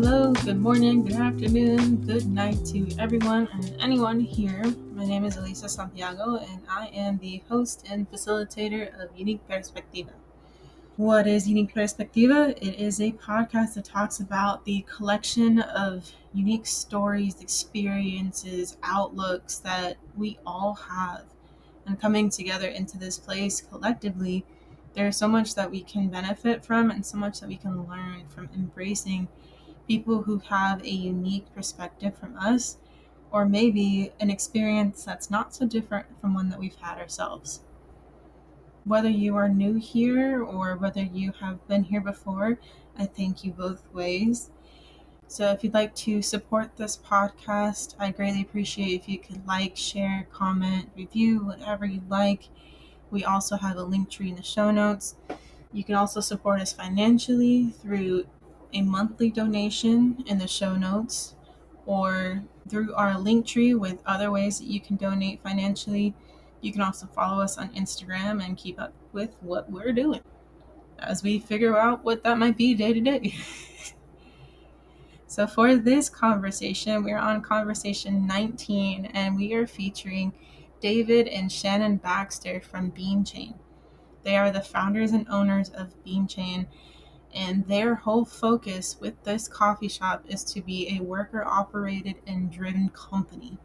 Hello, good morning, good afternoon, good night to everyone and anyone here. My name is Elisa Santiago, and I am the host and facilitator of Unique Perspectiva. What is Unique Perspectiva? It is a podcast that talks about the collection of unique stories, experiences, outlooks that we all have. And coming together into this place collectively, there's so much that we can benefit from and so much that we can learn from embracing people who have a unique perspective from us, or maybe an experience that's not so different from one that we've had ourselves. Whether you are new here or whether you have been here before, I thank you both ways. So if you'd like to support this podcast, I greatly appreciate if you could like, share, comment, review, whatever you like. We also have a link tree in the show notes. You can also support us financially through a monthly donation in the show notes or through our link tree with other ways that you can donate financially. You can also follow us on Instagram and keep up with what we're doing as we figure out what that might be day to day. So for this conversation, we're on conversation 19 and we are featuring David and Shannon Baxter from Beanchain. They are the founders and owners of Beanchain, and their whole focus with this coffee shop is to be a worker operated and driven company.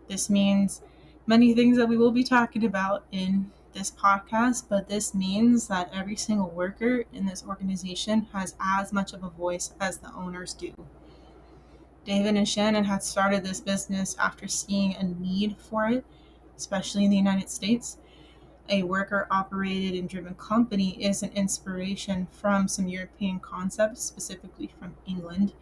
This means many things that we will be talking about in this podcast, but this means that every single worker in this organization has as much of a voice as the owners do. David and Shannon had started this business after seeing a need for it, especially in the United States. A worker operated and driven company is an inspiration from some European concepts, specifically from England.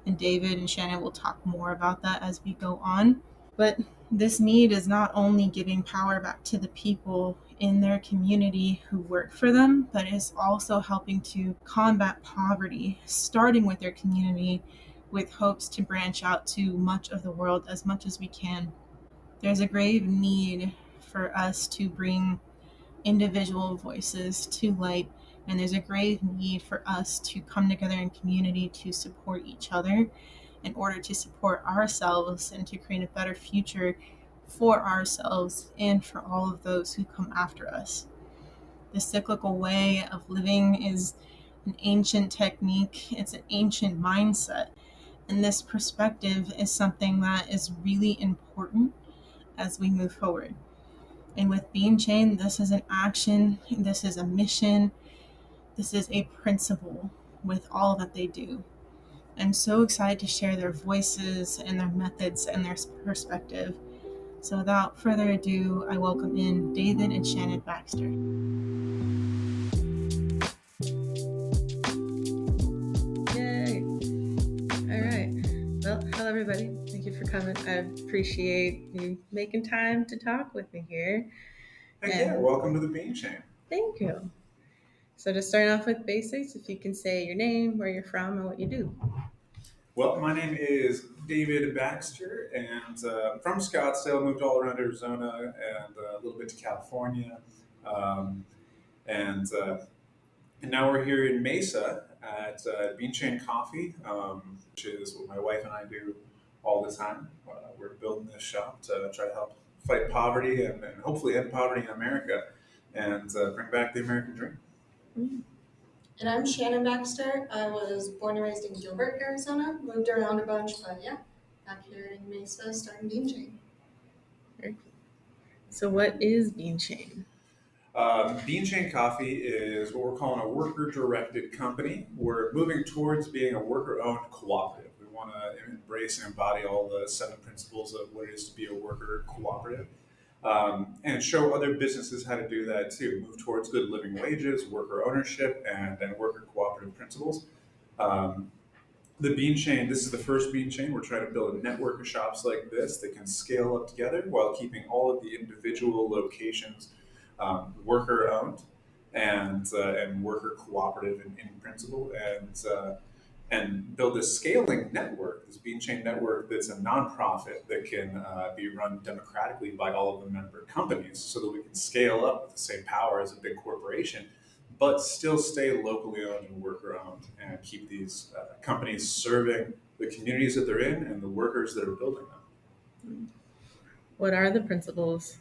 And David and Shannon will talk more about that as we go on. But this need is not only giving power back to the people in their community who work for them, but is also helping to combat poverty, starting with their community with hopes to branch out to much of the world as much as we can. There's a grave need for us to bring individual voices to light, and there's a grave need for us to come together in community to support each other in order to support ourselves and to create a better future for ourselves and for all of those who come after us. The cyclical way of living is an ancient technique, it's an ancient mindset, and this perspective is something that is really important as we move forward. And with Beanchain, this is an action, this is a mission, this is a principle with all that they do. I'm so excited to share their voices and their methods and their perspective. So without further ado, I welcome in David and Shannon Baxter. Yay! All right. Well, hello everybody. Thank you for coming. I appreciate you making time to talk with me here. Yeah, welcome to the Beanchain. Thank you. So just starting off with basics, if you can say your name, where you're from, and what you do. Well, my name is David Baxter, and I'm from Scottsdale. Moved all around Arizona and a little bit to California, um, and now we're here in Mesa at Beanchain Coffee, which is what my wife and I do all the time. We're building this shop to try to help fight poverty and hopefully end poverty in America and bring back the American dream. And I'm Shannon Baxter. I was born and raised in Gilbert, Arizona. Moved around a bunch, but yeah, back here in Mesa, starting Beanchain. So what is Beanchain? Beanchain Coffee is what we're calling a worker-directed company. We're moving towards being a worker-owned cooperative. We want to embrace and embody all the 7 principles of what it is to be a worker cooperative. And show other businesses how to do that too. Move towards good living wages, worker ownership, and worker cooperative principles. The Beanchain, this is the first Beanchain. We're trying to build a network of shops like this that can scale up together while keeping all of the individual locations worker owned and worker cooperative in principle, and build a scaling network, this Beanchain network that's a nonprofit that can be run democratically by all of the member companies so that we can scale up with the same power as a big corporation, but still stay locally owned and worker owned and keep these companies serving the communities that they're in and the workers that are building them. What are the principles?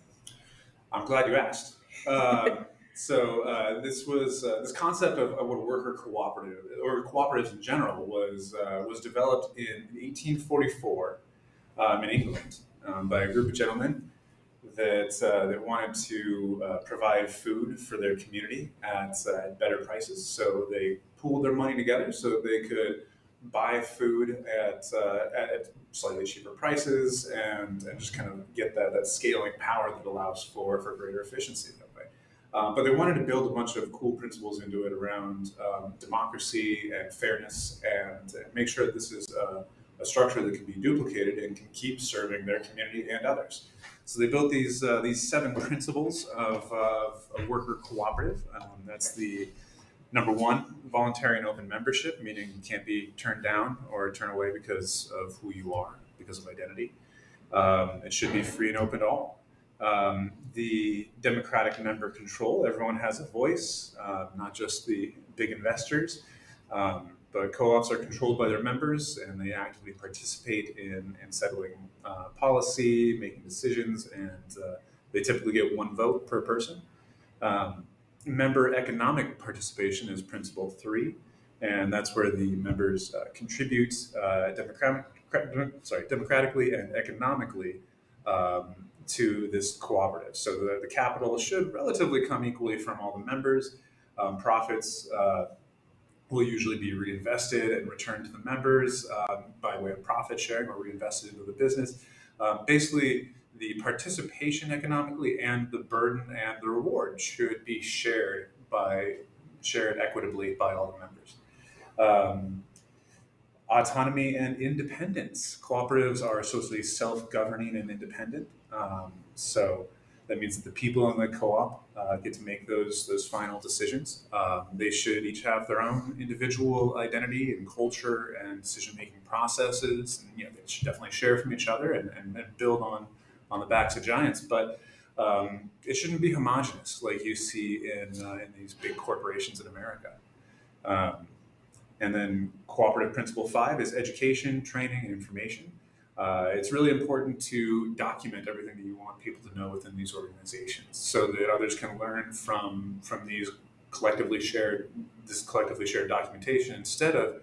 I'm glad you asked. This concept of what a worker cooperative or cooperatives in general was developed in 1844 in England by a group of gentlemen that wanted to provide food for their community at better prices. So they pooled their money together so they could buy food at slightly cheaper prices and just kind of get that scaling power that allows for greater efficiency that way. But they wanted to build a bunch of cool principles into it around democracy and fairness and make sure that this is a structure that can be duplicated and can keep serving their community and others. So they built these 7 principles of a worker cooperative. That's the number 1, voluntary and open membership, meaning you can't be turned down or turned away because of who you are, because of identity. It should be free and open to all. The democratic member control, everyone has a voice, not just the big investors. But co-ops are controlled by their members, and they actively participate in settling policy, making decisions, and they typically get 1 vote per person. Member economic participation is principle 3, and that's where the members contribute democratically and economically to this cooperative. So the capital should relatively come equally from all the members. Profits will usually be reinvested and returned to the members by way of profit sharing or reinvested into the business. Basically, the participation economically and the burden and the reward should be shared equitably by all the members. Autonomy and independence. Cooperatives are socially self-governing and independent. So that means that the people in the co-op get to make those final decisions. They should each have their own individual identity and culture and decision-making processes. And, they should definitely share from each other and build on the backs of giants. But it shouldn't be homogenous like you see in these big corporations in America. And then cooperative principle 5 is education, training, and information. It's really important to document everything that you want people to know within these organizations so that others can learn from this collectively shared documentation instead of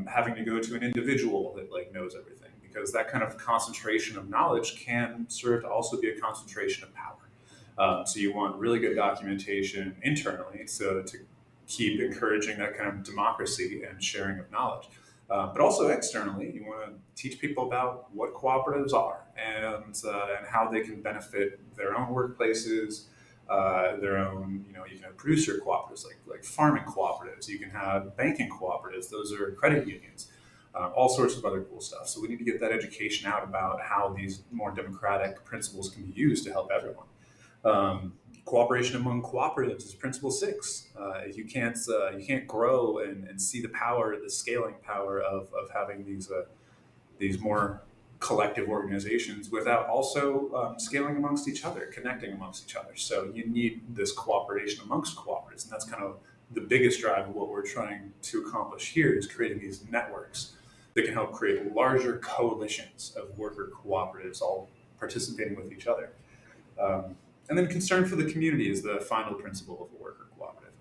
having to go to an individual that knows everything, because that kind of concentration of knowledge can serve to also be a concentration of power. So you want really good documentation internally to keep encouraging that kind of democracy and sharing of knowledge. But also externally, you want to teach people about what cooperatives are and how they can benefit their own workplaces, their own, you can have producer cooperatives like farming cooperatives. You can have banking cooperatives. Those are credit unions. All sorts of other cool stuff. So we need to get that education out about how these more democratic principles can be used to help everyone. Cooperation among cooperatives is principle 6. You can't grow and see the power, the scaling power of having these more collective organizations without also scaling amongst each other, connecting amongst each other. So you need this cooperation amongst cooperatives, and that's kind of the biggest drive of what we're trying to accomplish here is creating these networks that can help create larger coalitions of worker cooperatives all participating with each other. And then concern for the community is the final principle of a worker cooperative,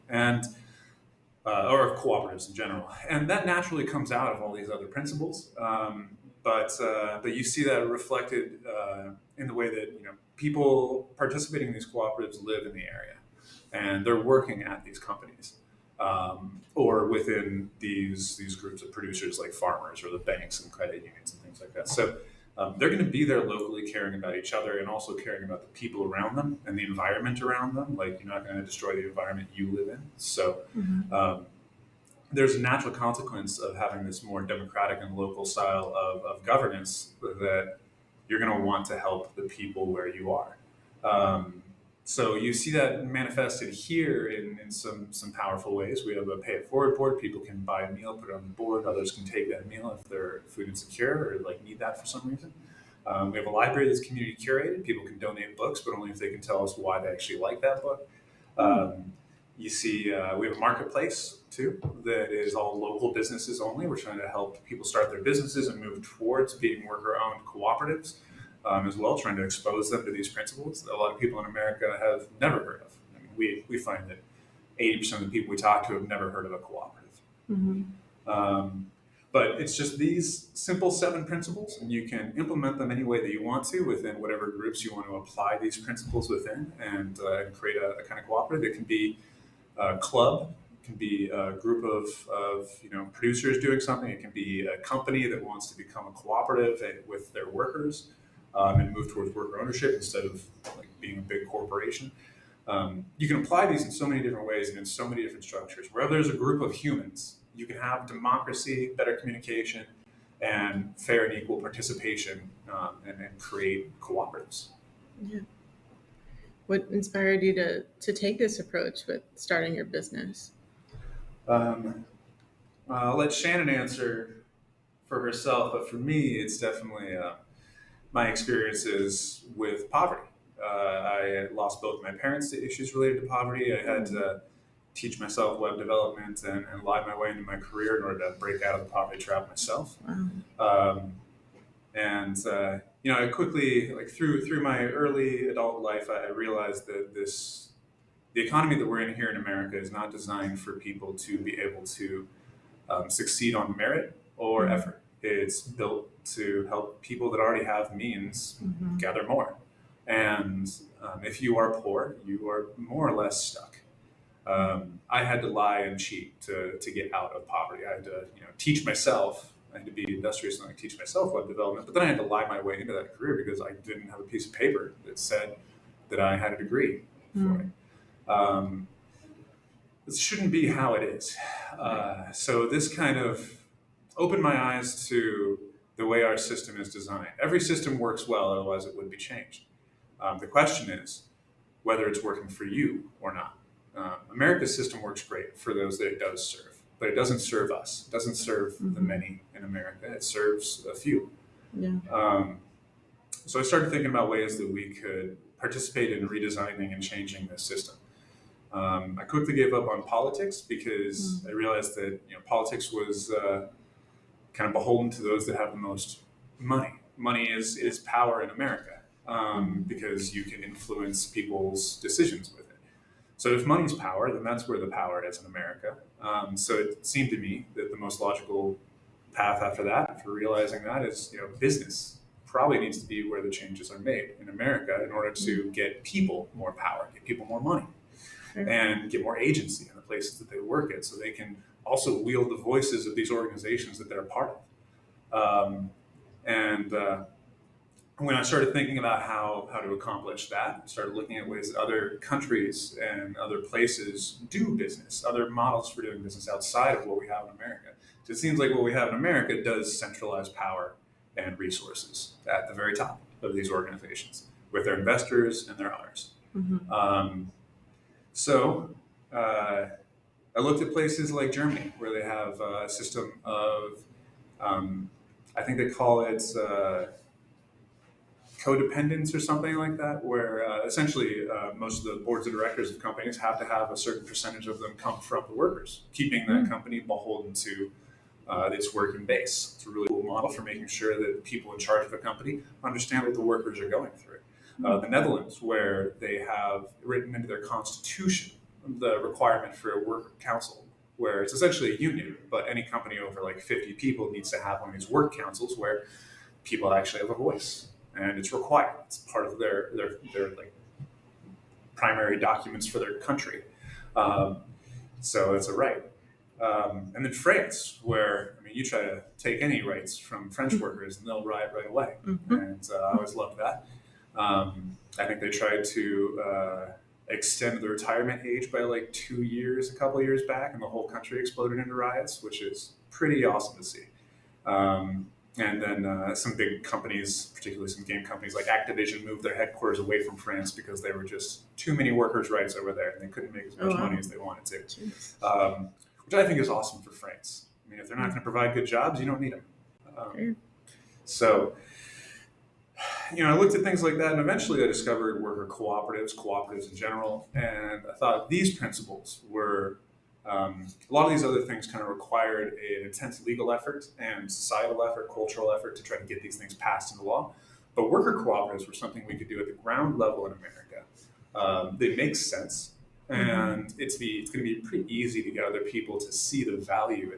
or of cooperatives in general. And that naturally comes out of all these other principles. But you see that reflected in the way that people participating in these cooperatives live in the area, and they're working at these companies or within these groups of producers like farmers or the banks and credit unions and things like that. So they're going to be there locally, caring about each other and also caring about the people around them and the environment around them. Like, you're not going to destroy the environment you live in. So there's a natural consequence of having this more democratic and local style of governance that you're going to want to help the people where you are. So you see that manifested here in some powerful ways. We have a pay it forward board. People can buy a meal, put it on the board. Others can take that meal if they're food insecure or need that for some reason. We have a library that's community curated. People can donate books, but only if they can tell us why they actually like that book. You see, we have a marketplace too that is all local businesses only. We're trying to help people start their businesses and move towards being worker-owned cooperatives as well, trying to expose them to these principles that a lot of people in America have never heard of. I mean, we find that 80% of the people we talk to have never heard of a cooperative. Um, but it's just these simple 7 principles, and you can implement them any way that you want to within whatever groups you want to apply these principles within, and create a kind of cooperative. It can be a club, it can be a group of producers doing something. It can be a company that wants to become a cooperative with their workers and move towards worker ownership instead of like being a big corporation. You can apply these in so many different ways and in so many different structures. Wherever there's a group of humans, you can have democracy, better communication, and fair and equal participation, and create cooperatives. Yeah. What inspired you to take this approach with starting your business? Um, I'll let Shannon answer for herself, but for me, it's definitely my experiences with poverty. I lost both my parents to issues related to poverty. I had to teach myself web development and lie my way into my career in order to break out of the poverty trap myself. Wow. And I quickly, like through my early adult life, I realized that the economy that we're in here in America is not designed for people to be able to succeed on merit or effort. It's built to help people that already have means gather more. And if you are poor, you are more or less stuck. I had to lie and cheat to get out of poverty. I had to teach myself. I had to be industrious and teach myself web development. But then I had to lie my way into that career because I didn't have a piece of paper that said that I had a degree for it. This shouldn't be how it is. So this kind of opened my eyes to the way our system is designed. Every system works well, otherwise it would be changed. The question is whether it's working for you or not. America's system works great for those that it does serve, but it doesn't serve us. It doesn't serve the many in America. It serves a few. Yeah. So I started thinking about ways that we could participate in redesigning and changing this system. I quickly gave up on politics because I realized that politics was kind of beholden to those that have the most money. Money is power in America because you can influence people's decisions with it. So if money's power, then that's where the power is in America. So it seemed to me that the most logical path after that, for realizing that, is business probably needs to be where the changes are made in America in order to get people more power, get people more money, and get more agency in the places that they work at, so they can also wield the voices of these organizations that they're a part of. When I started thinking about how to accomplish that, I started looking at ways that other countries and other places do business, other models for doing business outside of what we have in America. So it seems like what we have in America does centralize power and resources at the very top of these organizations with their investors and their owners. So I looked at places like Germany, where they have a system of, I think they call it codependence or something like that, where essentially most of the boards of directors of companies have to have a certain percentage of them come from the workers, keeping that company beholden to its working base. It's a really cool model for making sure that people in charge of a company understand what the workers are going through. The Netherlands, where they have written into their constitution the requirement for a worker council, where it's essentially a union, but any company over like 50 people needs to have one of these work councils where people actually have a voice, and it's required. It's part of their like primary documents for their country. So it's a right. And then France, where you try to take any rights from French workers, and they'll riot right away. And I always loved that. I think they tried to extend the retirement age by like 2 years, a couple of years back, and the whole country exploded into riots, which is pretty awesome to see. And then some big companies, particularly some game companies like Activision, moved their headquarters away from France because there were just too many workers' rights over there, and they couldn't make as much money as they wanted to. Which I think is awesome for France. If they're not going to provide good jobs, you don't need them. So I looked at things like that, and eventually I discovered worker cooperatives in general, and I thought these principles were a lot of these other things kind of required an intense legal effort and societal effort, cultural effort to try to get these things passed into law. But worker cooperatives were something we could do at the ground level in America. They make sense, and it's going to be pretty easy to get other people to see the value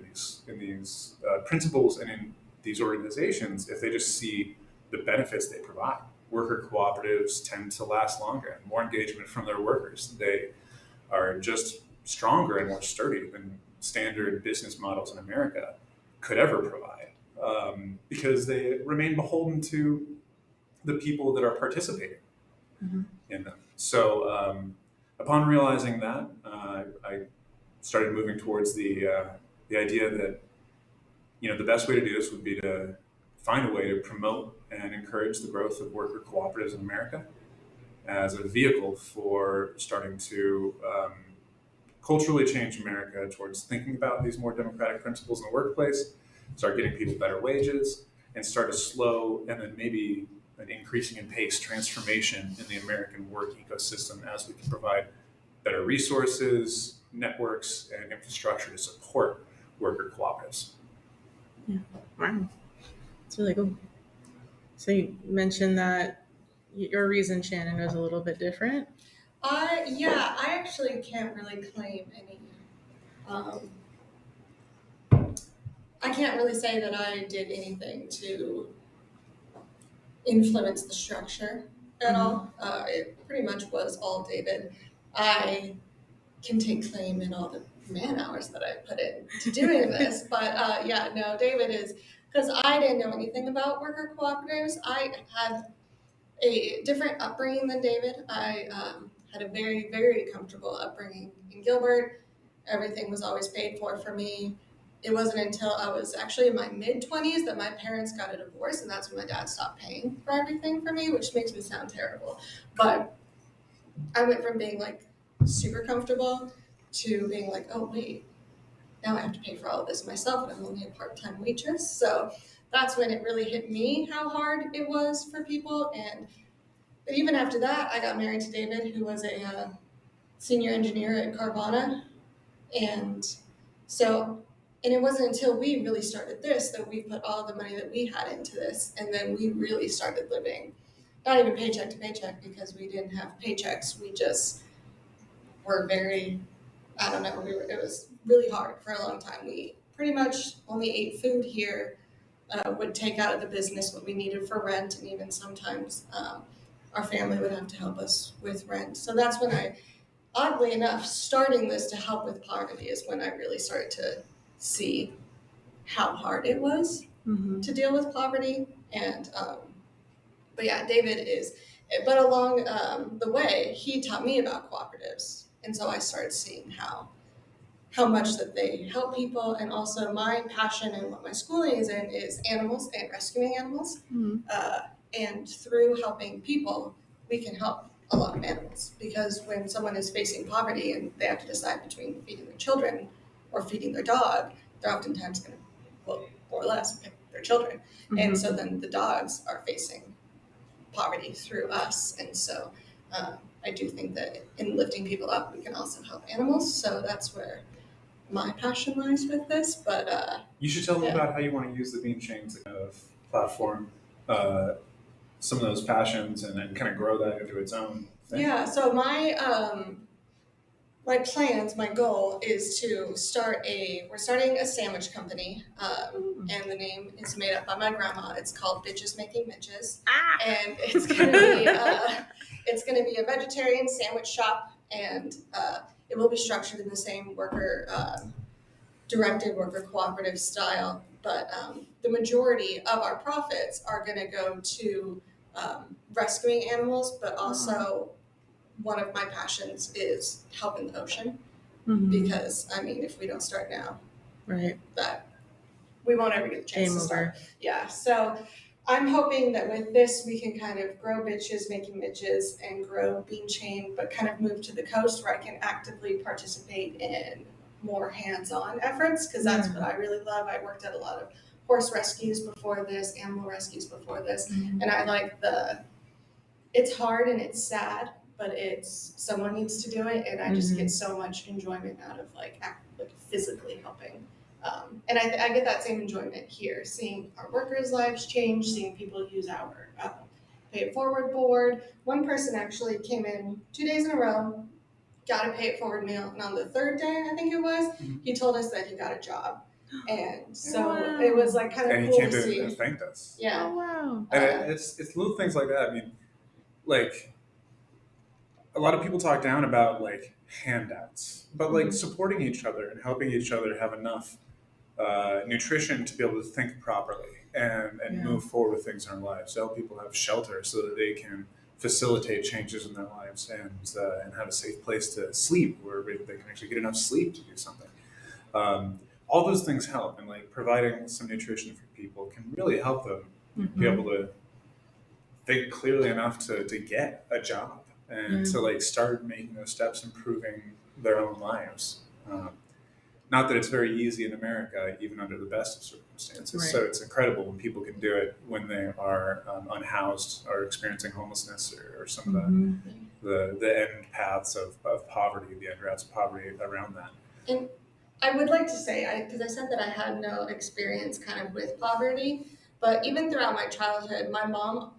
in these principles and in these organizations if they just see the benefits they provide. Worker cooperatives tend to last longer and more engagement from their workers. They are just stronger and more sturdy than standard business models in America could ever provide because they remain beholden to the people that are participating in them. So, upon realizing that, I started moving towards the idea that the best way to do this would be to find a way to promote and encourage the growth of worker cooperatives in America as a vehicle for starting to culturally change America towards thinking about these more democratic principles in the workplace, start getting people better wages, and start a slow and then maybe an increasing in pace transformation in the American work ecosystem as we can provide better resources, networks, and infrastructure to support worker cooperatives. Yeah. Wow. It's really cool. So you mentioned that your reason, Shannon, was a little bit different. I actually can't really claim any. Um, I can't really say that I did anything to influence the structure at all. It pretty much was all David. I can take claim in all the man hours that I put in to doing this, but no, David is because I didn't know anything about worker cooperatives. I had a different upbringing than David. I had a very, very comfortable upbringing in Gilbert. Everything was always paid for me. It wasn't until I was actually in my mid-20s that my parents got a divorce, and that's when my dad stopped paying for everything for me, which makes me sound terrible. But I went from being like super comfortable to being like, oh, wait, now I have to pay for all of this myself, and I'm only a part-time waitress. So that's when it really hit me how hard it was for people. But even after that, I got married to David, who was a senior engineer at Carvana. And so, and it wasn't until we really started this that we put all the money that we had into this. And then we really started living, not even paycheck to paycheck because we didn't have paychecks. We just were very, I don't know, it was really hard for a long time. We pretty much only ate food here, would take out of the business what we needed for rent, and even sometimes our family would have to help us with rent. So that's when oddly enough, starting this to help with poverty is when I really started to see how hard it was to deal with poverty. And but yeah, David is. But along the way, he taught me about cooperatives, and so I started seeing how much that they help people, and also my passion and what my schooling is in is animals and rescuing animals. And through helping people, we can help a lot of animals because when someone is facing poverty and they have to decide between feeding their children or feeding their dog, they're oftentimes going to, well, more or less, pick their children. And so then the dogs are facing poverty through us. And so I do think that in lifting people up, we can also help animals. So that's where my passion lies with this. But You should tell me about how you want to use the Beanchain to kind of platform some of those passions and kind of grow that into its own thing. Yeah, so my plans, my goal is to we're starting a sandwich company, and the name is made up by my grandma. It's called Bitches Making Mitches, and it's gonna be a vegetarian sandwich shop, and it will be structured in the same directed worker cooperative style, but the majority of our profits are gonna go to rescuing animals, but also one of my passions is helping the ocean because I mean, if we don't start now, Right. that we won't ever get the chance Game to start. over. Yeah, so I'm hoping that with this we can kind of grow Bitches Making Mitches and grow Beanchain, but kind of move to the coast where I can actively participate in more hands-on efforts because that's what I really love. I worked at a lot of horse rescues before this, animal rescues before this, and I like it's hard and it's sad, but it's someone needs to do it, and I just get so much enjoyment out of like physically helping. And I get that same enjoyment here, seeing our workers' lives change, seeing people use our pay it forward board. One person actually came in 2 days in a row, got a pay it forward meal, and on the third day, I think it was, he told us that he got a job. And so it was like kind of and cool he came to to see. and thanked us. Yeah. Oh, wow. And it's little things like that. I mean, like a lot of people talk down about like handouts, but like supporting each other and helping each other have enough nutrition to be able to think properly and move forward with things in our lives. To help people have shelter so that they can facilitate changes in their lives and have a safe place to sleep where they can actually get enough sleep to do something. All those things help, and like providing some nutrition for people can really help them be able to think clearly enough to get a job and to like start making those steps, improving their own lives. Not that it's very easy in America, even under the best of circumstances. Right. So it's incredible when people can do it when they are unhoused or experiencing homelessness or some of the end paths of poverty, the end routes of poverty around that. And I would like to say, because I said that I had no experience kind of with poverty, but even throughout my childhood, my mom,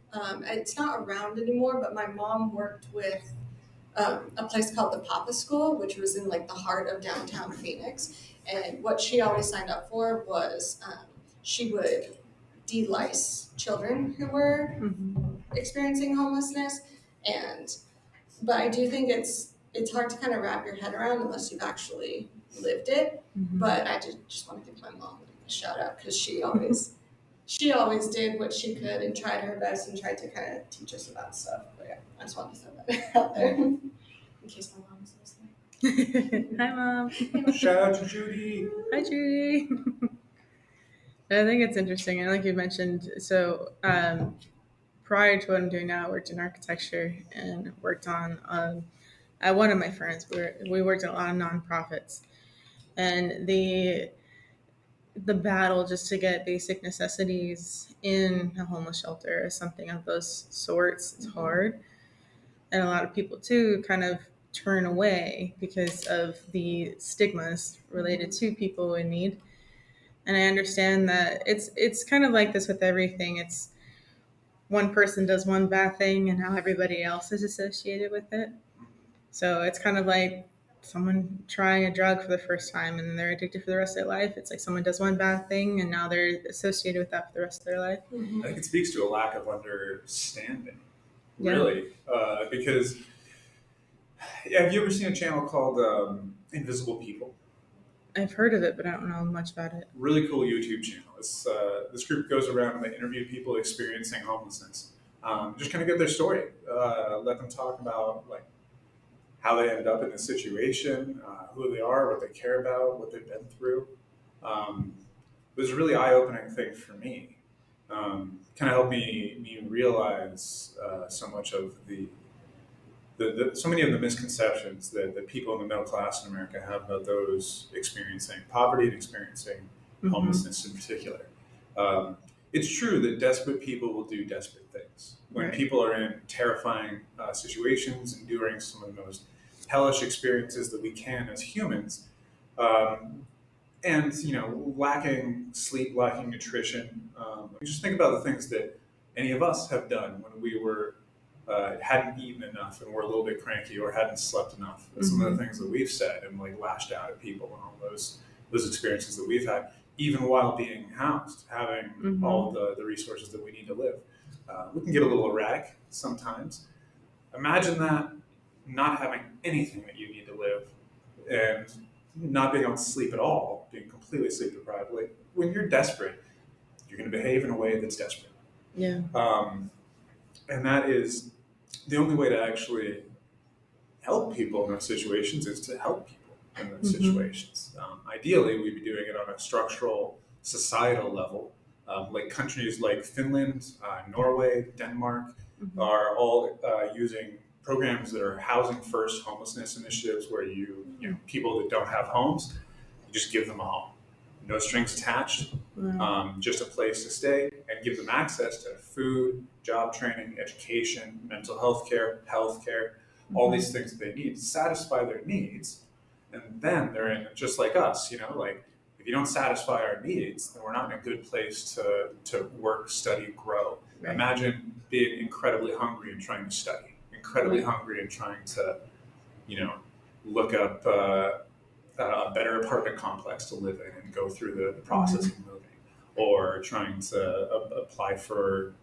it's not around anymore, but my mom worked with a place called the Papa School, which was in like the heart of downtown Phoenix. And what she always signed up for was she would de-lice children who were experiencing homelessness. But I do think it's hard to kind of wrap your head around unless you've actually lived it. But I just want to give my mom a shout out because she always did what she could and tried her best and tried to kind of teach us about stuff. But yeah, I just wanted to throw that out there in case my mom is listening. Hi, Mom. Shout out to Judy. Hi, Judy. I think it's interesting. And like you mentioned, so prior to what I'm doing now, I worked in architecture and worked on, at one of my firms, we worked at a lot of nonprofits. And the battle just to get basic necessities in a homeless shelter or something of those sorts, it's hard. And a lot of people too kind of turn away because of the stigmas related to people in need. And I understand that it's kind of like this with everything. It's one person does one bad thing and now everybody else is associated with it. So it's kind of like someone trying a drug for the first time and they're addicted for the rest of their life. It's like someone does one bad thing and now they're associated with that for the rest of their life. I think it speaks to a lack of understanding, really, because have you ever seen a channel called Invisible People? I've heard of it, but I don't know much about it. Really cool YouTube channel. This group goes around and they interview people experiencing homelessness. Just kind of get their story. Let them talk about like how they ended up in this situation, who they are, what they care about, what they've been through. It was a really eye-opening thing for me. Kind of helped me realize so much of so many of the misconceptions that people in the middle class in America have about those experiencing poverty and experiencing homelessness in particular. It's true that desperate people will do desperate things. When people are in terrifying situations, enduring some of the most hellish experiences that we can as humans, and lacking sleep, lacking nutrition. Just think about the things that any of us have done when we were hadn't eaten enough and were a little bit cranky or hadn't slept enough. Some of the things that we've said and like lashed out at people and all those experiences that we've had, even while being housed, having all the resources that we need to live. We can get a little erratic sometimes. Imagine that not having anything that you need to live and not being able to sleep at all, being completely sleep deprived. Like when you're desperate, you're going to behave in a way that's desperate. Yeah. And that is the only way to actually help people in those situations is to help people in those situations. Ideally, we'd be doing it on a structural, societal level. Like countries like Finland, Norway, Denmark are all using programs that are housing first homelessness initiatives where you people that don't have homes, you just give them a home. no strings attached, just a place to stay, and give them access to food, job training, education, mental health care, all these things that they need to satisfy their needs. And then they're in, just like us, like if you don't satisfy our needs, then we're not in a good place to work, study, grow. Right. Imagine being incredibly hungry and trying to study, incredibly hungry and trying to, look up a better apartment complex to live in and go through the process of moving, or trying to apply for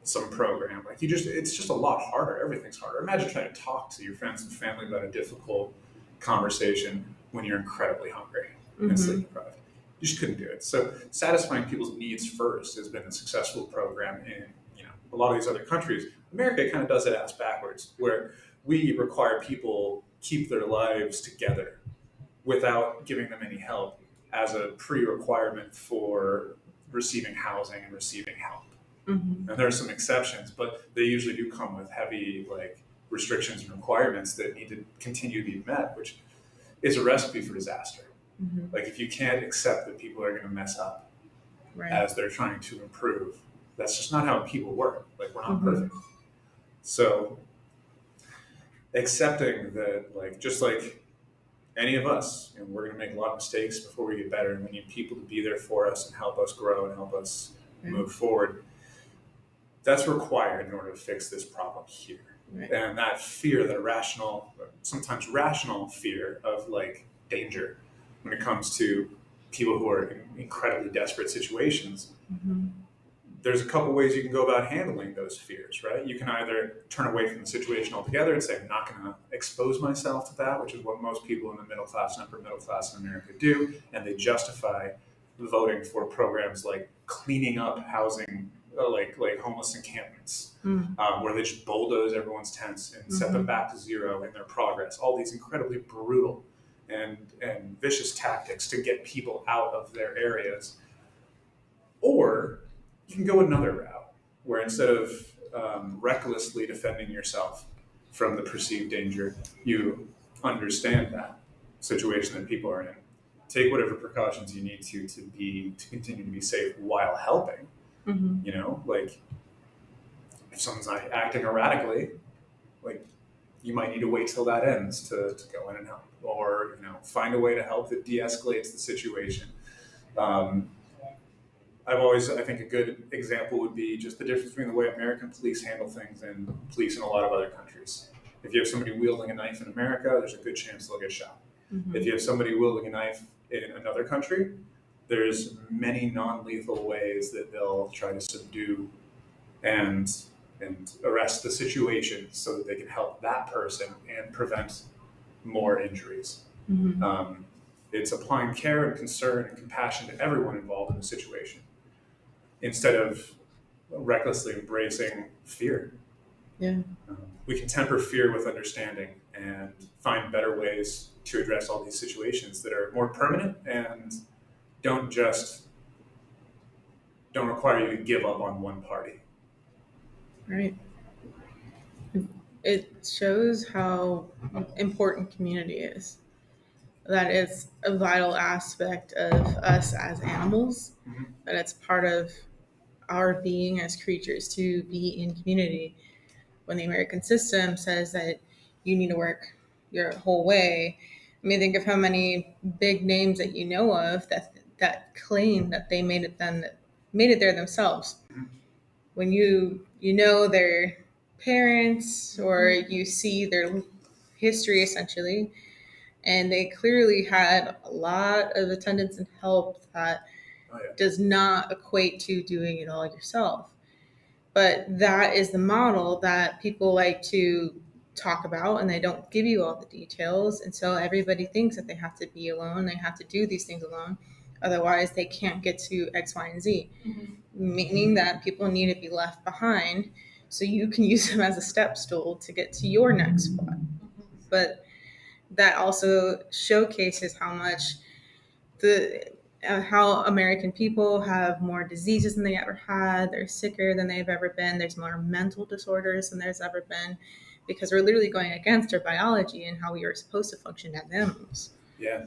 some program. Like it's just a lot harder. Everything's harder. Imagine trying to talk to your friends and family about a difficult conversation when you're incredibly hungry and sleep deprived. You just couldn't do it. So satisfying people's needs first has been a successful program in a lot of these other countries. America kind of does it ass backwards, where we require people keep their lives together without giving them any help as a pre-requirement for receiving housing and receiving help. And there are some exceptions, but they usually do come with heavy restrictions and requirements that need to continue to be met, which is a recipe for disaster. Like if you can't accept that people are going to mess up as they're trying to improve, that's just not how people work. Like we're not perfect. So accepting that, just like any of us, we're going to make a lot of mistakes before we get better, and we need people to be there for us and help us grow and help us move forward. That's required in order to fix this problem here. And that fear, that irrational, sometimes rational fear of danger when it comes to people who are in incredibly desperate situations, there's a couple ways you can go about handling those fears, right? You can either turn away from the situation altogether and say, I'm not going to expose myself to that, which is what most people in the middle class and upper middle class in America do, and they justify voting for programs like cleaning up housing, like homeless encampments, where they just bulldoze everyone's tents and set them back to zero in their progress. All these incredibly brutal and vicious tactics to get people out of their areas. Or you can go another route, where instead of recklessly defending yourself from the perceived danger, you understand that situation that people are in. Take whatever precautions you need to continue to be safe while helping. If someone's not acting erratically, you might need to wait till that ends to go in and help, or find a way to help that de-escalates the situation. I think a good example would be just the difference between the way American police handle things and police in a lot of other countries. If you have somebody wielding a knife in America, there's a good chance they'll get shot. If you have somebody wielding a knife in another country, there's many non-lethal ways that they'll try to subdue and arrest the situation so that they can help that person and prevent more injuries. It's applying care and concern and compassion to everyone involved in the situation, instead of recklessly embracing fear. We can temper fear with understanding and find better ways to address all these situations that are more permanent and don't require you to give up on one party. Right. It shows how important community is. That it's a vital aspect of us as animals, that it's part of our being as creatures to be in community. When the American system says that you need to work your whole way, I mean, think of how many big names that you know of that claim that they made it there themselves. When you know their parents, or you see their history essentially, and they clearly had a lot of attendance and help that does not equate to doing it all yourself. But that is the model that people like to talk about, and they don't give you all the details. And so everybody thinks that they have to be alone, they have to do these things alone. Otherwise, they can't get to X, Y, and Z, meaning that people need to be left behind so you can use them as a step stool to get to your next spot. But that also showcases how much how American people have more diseases than they ever had. They're sicker than they've ever been. There's more mental disorders than there's ever been, because we're literally going against our biology and how we are supposed to function as animals. Yeah.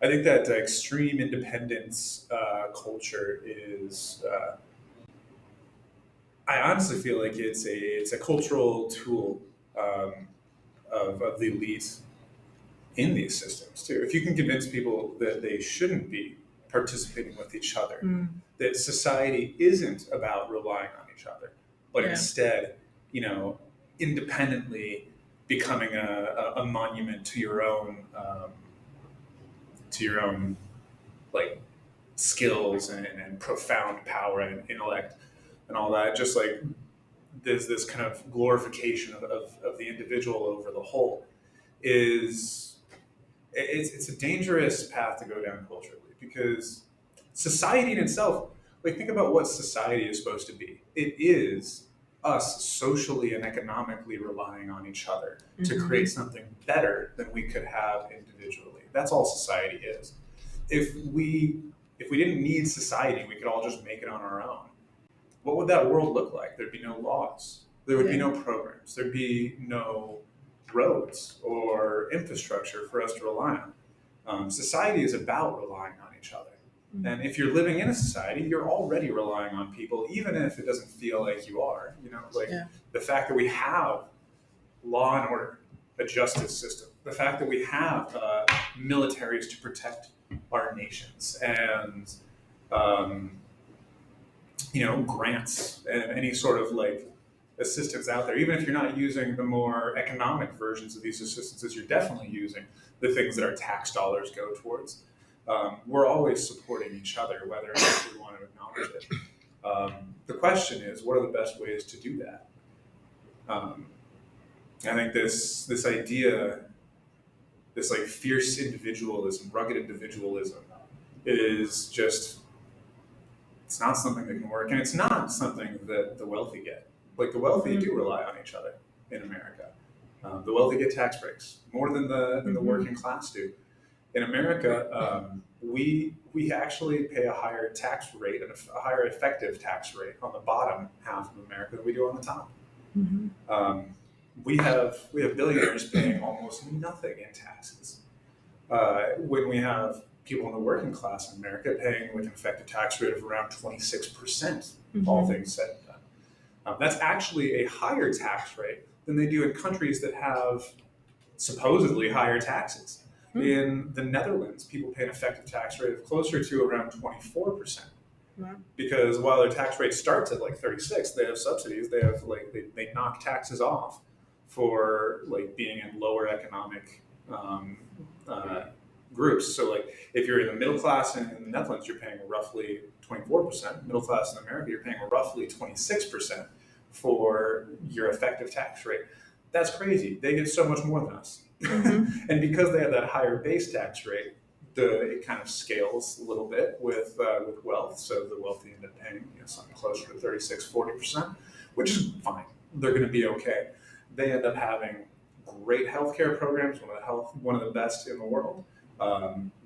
I think that extreme independence culture is. I honestly feel like it's a cultural tool um, of the elite in these systems too. If you can convince people that they shouldn't be participating with each other, that society isn't about relying on each other, but Yeah. instead, you know, independently becoming a monument to your own like skills and profound power and intellect and all that. Just like there's this kind of glorification of the individual over the whole is it's a dangerous path to go down culturally because society in itself, like think about what society is supposed to be. It is us socially and economically relying on each other to create something better than we could have individually. That's all society is. If we didn't need society, we could all just make it on our own. What would that world look like? There'd be no laws. There would be no programs. There'd be no roads or infrastructure for us to rely on. Society is about relying on each other. And if you're living in a society, you're already relying on people, even if it doesn't feel like you are. You know, like the fact that we have law and order, a justice system, the fact that we have militaries to protect our nations, and um, grants and any sort of like assistance out there. Even if you're not using the more economic versions of these assistances, you're definitely using the things that our tax dollars go towards. We're always supporting each other, whether or not we want to acknowledge it. The question is, what are the best ways to do that? I think this idea, this like fierce individualism, rugged individualism, is just it's not something that can work, and it's not something that the wealthy get. Like the wealthy do rely on each other in America. The wealthy get tax breaks more than the working class do. In America, we actually pay a higher tax rate and a higher effective tax rate on the bottom half of America than we do on the top. We have billionaires paying almost nothing in taxes. When we have people in the working class in America paying like an effective tax rate of around 26%, all things said and done. That's actually a higher tax rate than they do in countries that have supposedly higher taxes. In the Netherlands, people pay an effective tax rate of closer to around 24%. Because while their tax rate starts at like 36, they have subsidies. They have like they knock taxes off for like being in lower economic groups. So like if you're in the middle class in the Netherlands, you're paying roughly 24%. Middle class in America, you're paying roughly 26% for your effective tax rate. That's crazy. They get so much more than us. And because they have that higher base tax rate, it kind of scales a little bit with wealth. So the wealthy end up paying something closer to 36-40%, which is fine. They're going to be okay. They end up having great healthcare programs, one of the best in the world.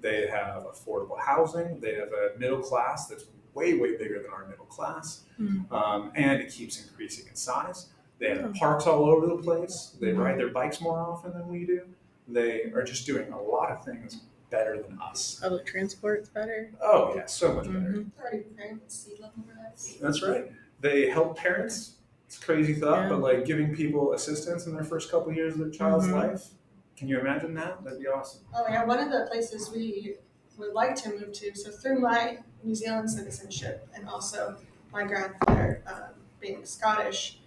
They have affordable housing. They have a middle class that's way, way bigger than our middle class. And it keeps increasing in size. They have parks all over the place. They ride their bikes more often than we do. They are just doing a lot of things better than us. Public transport's better. Oh, yeah, so much better. Already parents sea level rise. That's right. They help parents. It's a crazy thought, but like giving people assistance in their first couple of years of their child's life. Can you imagine that? That'd be awesome. Oh yeah, one of the places we would like to move to, so through my New Zealand citizenship and also my grandfather being Scottish,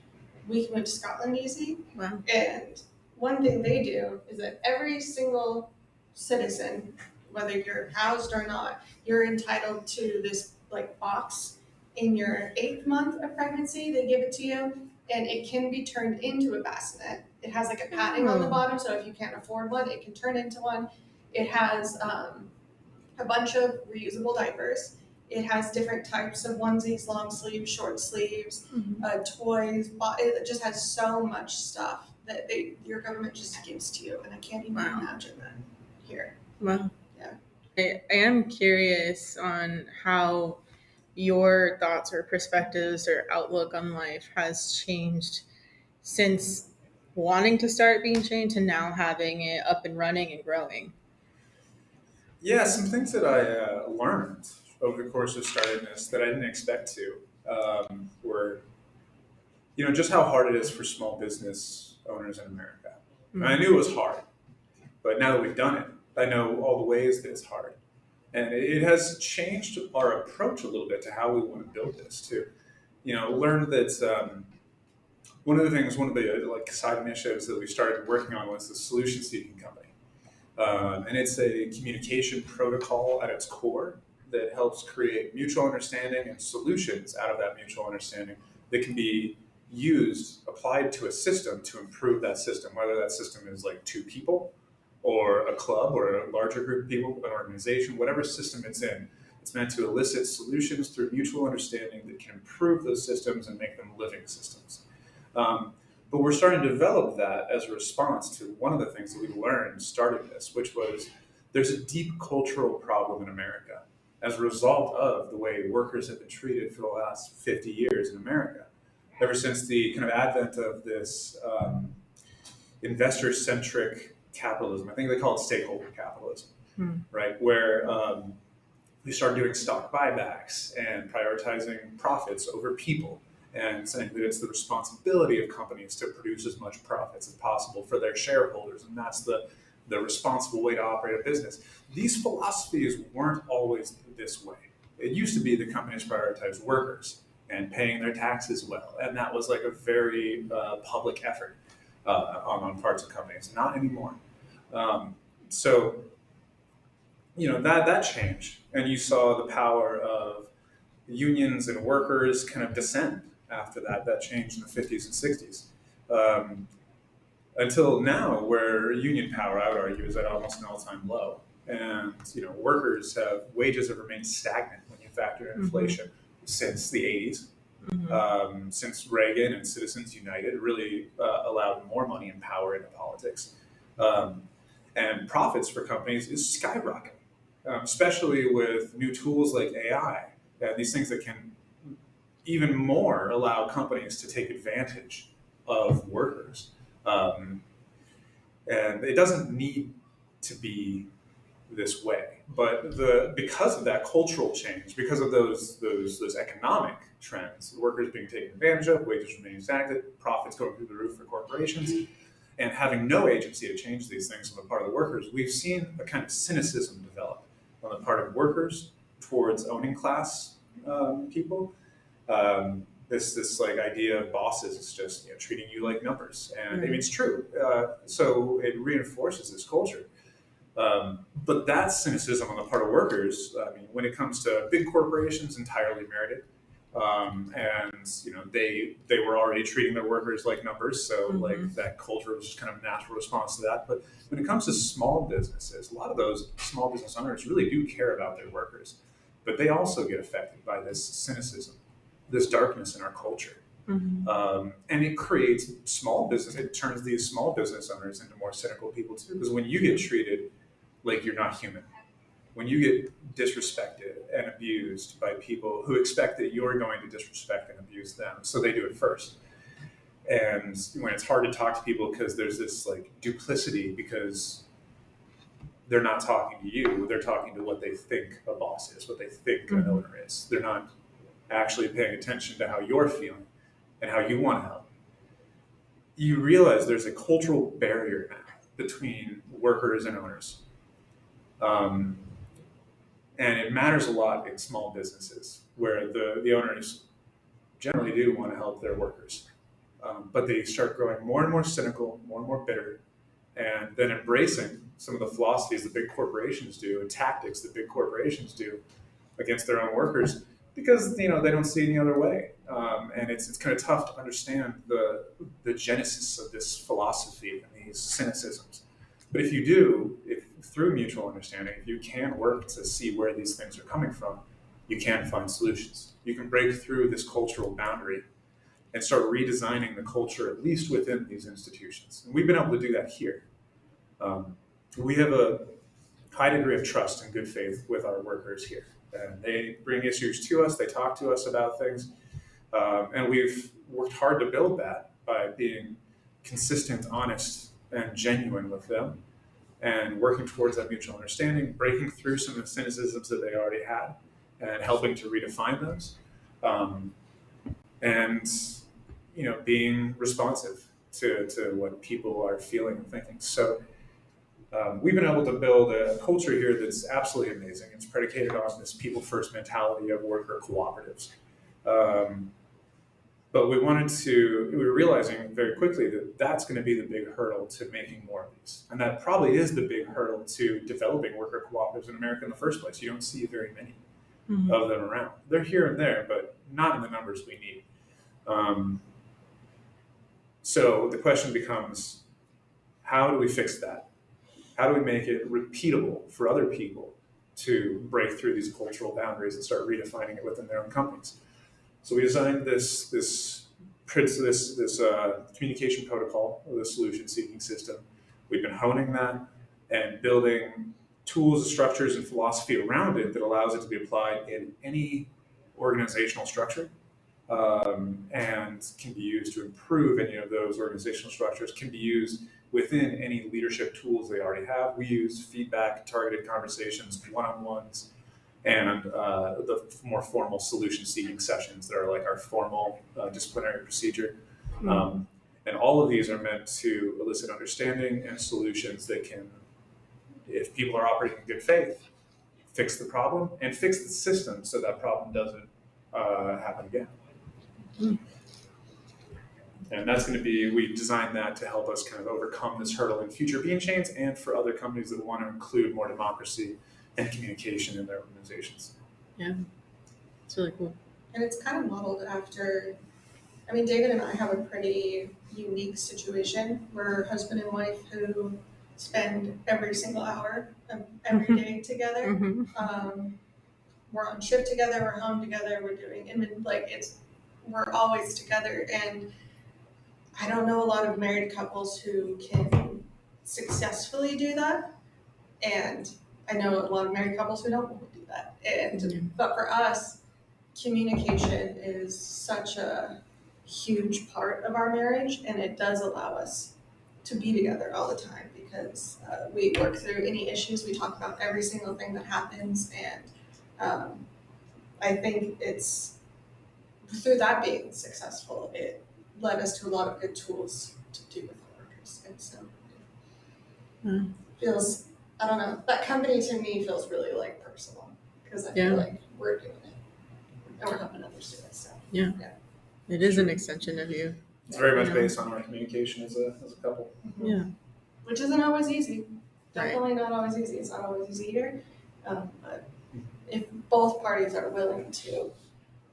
we can move to Scotland easy. Wow. And one thing they do is that every single citizen, whether you're housed or not, you're entitled to this like box in your 8th month of pregnancy. They give it to you, and it can be turned into a bassinet. It has like a padding on the bottom, so if you can't afford one, it can turn into one. It has a bunch of reusable diapers. It has different types of onesies, long sleeves, short sleeves, toys. It just has so much stuff that your government just gives to you, and I can't even imagine that here. Wow. Yeah. I am curious on how your thoughts or perspectives or outlook on life has changed since wanting to start Beanchain to now having it up and running and growing. Yeah, some things that I learned over the course of starting this that I didn't expect to were, just how hard it is for small business owners in America. And I knew it was hard, but now that we've done it, I know all the ways that it's hard. And it has changed our approach a little bit to how we want to build this too. Learned that one of the like side initiatives that we started working on was the solution seeking company. And it's a communication protocol at its core that helps create mutual understanding and solutions out of that mutual understanding that can be applied to a system to improve that system, whether that system is like two people or a club or a larger group of people, an organization, whatever system it's in. It's meant to elicit solutions through mutual understanding that can improve those systems and make them living systems. Um, but we're starting to develop that as a response to one of the things that we learned starting this, which was there's a deep cultural problem in America as a result of the way workers have been treated for the last 50 years in America. Ever since the kind of advent of this investor centric capitalism, I think they call it stakeholder capitalism, right? Where we started doing stock buybacks and prioritizing profits over people and saying that it's the responsibility of companies to produce as much profits as possible for their shareholders, and that's the responsible way to operate a business. These philosophies weren't always this way. It used to be that companies prioritized workers and paying their taxes well, and that was like a very public effort on parts of companies. Not anymore. So that changed, and you saw the power of unions and workers kind of descend after that changed in the 50s and 60s. Um, until now, where union power, I would argue, is at almost an all-time low. And wages have remained stagnant when you factor in inflation since the 80s. Since Reagan and Citizens United really allowed more money and power into politics. Um, and profits for companies is skyrocketing, especially with new tools like AI and these things that can even more allow companies to take advantage of workers. Um, and it doesn't need to be this way, but because of that cultural change, because of those economic trends, workers being taken advantage of, wages remaining stagnant, profits going through the roof for corporations, and having no agency to change these things on the part of the workers, we've seen a kind of cynicism develop on the part of workers towards owning class people. This like idea of bosses is just treating you like numbers, and I mean it's true. So it reinforces this culture. But that cynicism on the part of workers, I mean, when it comes to big corporations, entirely merited. And they were already treating their workers like numbers, so like that culture was just kind of a natural response to that. But when it comes to small businesses, a lot of those small business owners really do care about their workers, but they also get affected by this cynicism, this darkness in our culture. And it creates small business. It turns these small business owners into more cynical people too, because when you get treated like you're not human, when you get disrespected and abused by people who expect that you're going to disrespect and abuse them, so they do it first. And when it's hard to talk to people because there's this like duplicity, because they're not talking to you, they're talking to what they think a boss is, what they think an owner is. They're not actually paying attention to how you're feeling and how you want to help. You realize there's a cultural barrier now between workers and owners. Um, and it matters a lot in small businesses where the owners generally do want to help their workers. But they start growing more and more cynical, more and more bitter, and then embracing some of the philosophies that big corporations do and tactics that big corporations do against their own workers because they don't see any other way. And it's kind of tough to understand the genesis of this philosophy and these cynicisms. But if you do, if through mutual understanding, if you can work to see where these things are coming from, you can find solutions. You can break through this cultural boundary and start redesigning the culture, at least within these institutions. And we've been able to do that here. We have a high degree of trust and good faith with our workers here. And they bring issues to us, they talk to us about things. And we've worked hard to build that by being consistent, honest, and genuine with them. and working towards that mutual understanding, breaking through some of the cynicisms that they already had, and helping to redefine those, um, and being responsive to what people are feeling and thinking. So we've been able to build a culture here that's absolutely amazing. It's predicated on this people first mentality of worker cooperatives. Um, but we were realizing very quickly that that's going to be the big hurdle to making more of these. And that probably is the big hurdle to developing worker cooperatives in America in the first place. You don't see very many of them around. They're here and there, but not in the numbers we need. Um, so the question becomes, how do we fix that? How do we make it repeatable for other people to break through these cultural boundaries and start redefining it within their own companies? So we designed this communication protocol, or the solution seeking system. We've been honing that and building tools, structures, and philosophy around it that allows it to be applied in any organizational structure, and can be used to improve any of those organizational structures, can be used within any leadership tools they already have. We use feedback, targeted conversations, one-on-ones, and the more formal solution seeking sessions that are like our formal disciplinary procedure. And all of these are meant to elicit understanding and solutions that can, if people are operating in good faith, fix the problem and fix the system so that problem doesn't happen again. And that's going to be, we designed that to help us kind of overcome this hurdle in future Beanchains and for other companies that want to include more democracy and communication in their organizations. Yeah, it's really cool. And it's kind of modeled after, I mean, David and I have a pretty unique situation. We're husband and wife who spend every single hour of every day together. We're on shift together, we're home together, we're doing, we're always together. And I don't know a lot of married couples who can successfully do that. And I know a lot of married couples who don't want to do that. But for us, communication is such a huge part of our marriage, and it does allow us to be together all the time because we work through any issues. We talk about every single thing that happens, and I think it's through that being successful, it led us to a lot of good tools to do with our workers. And so it feels, I don't know, that company to me feels really like personal because I feel like we're doing it and we're helping others do it. So yeah. It is an extension of you. It's very much based on our communication as a couple. Yeah. Which isn't always easy. Definitely not always easy. It's not always easy either. But if both parties are willing to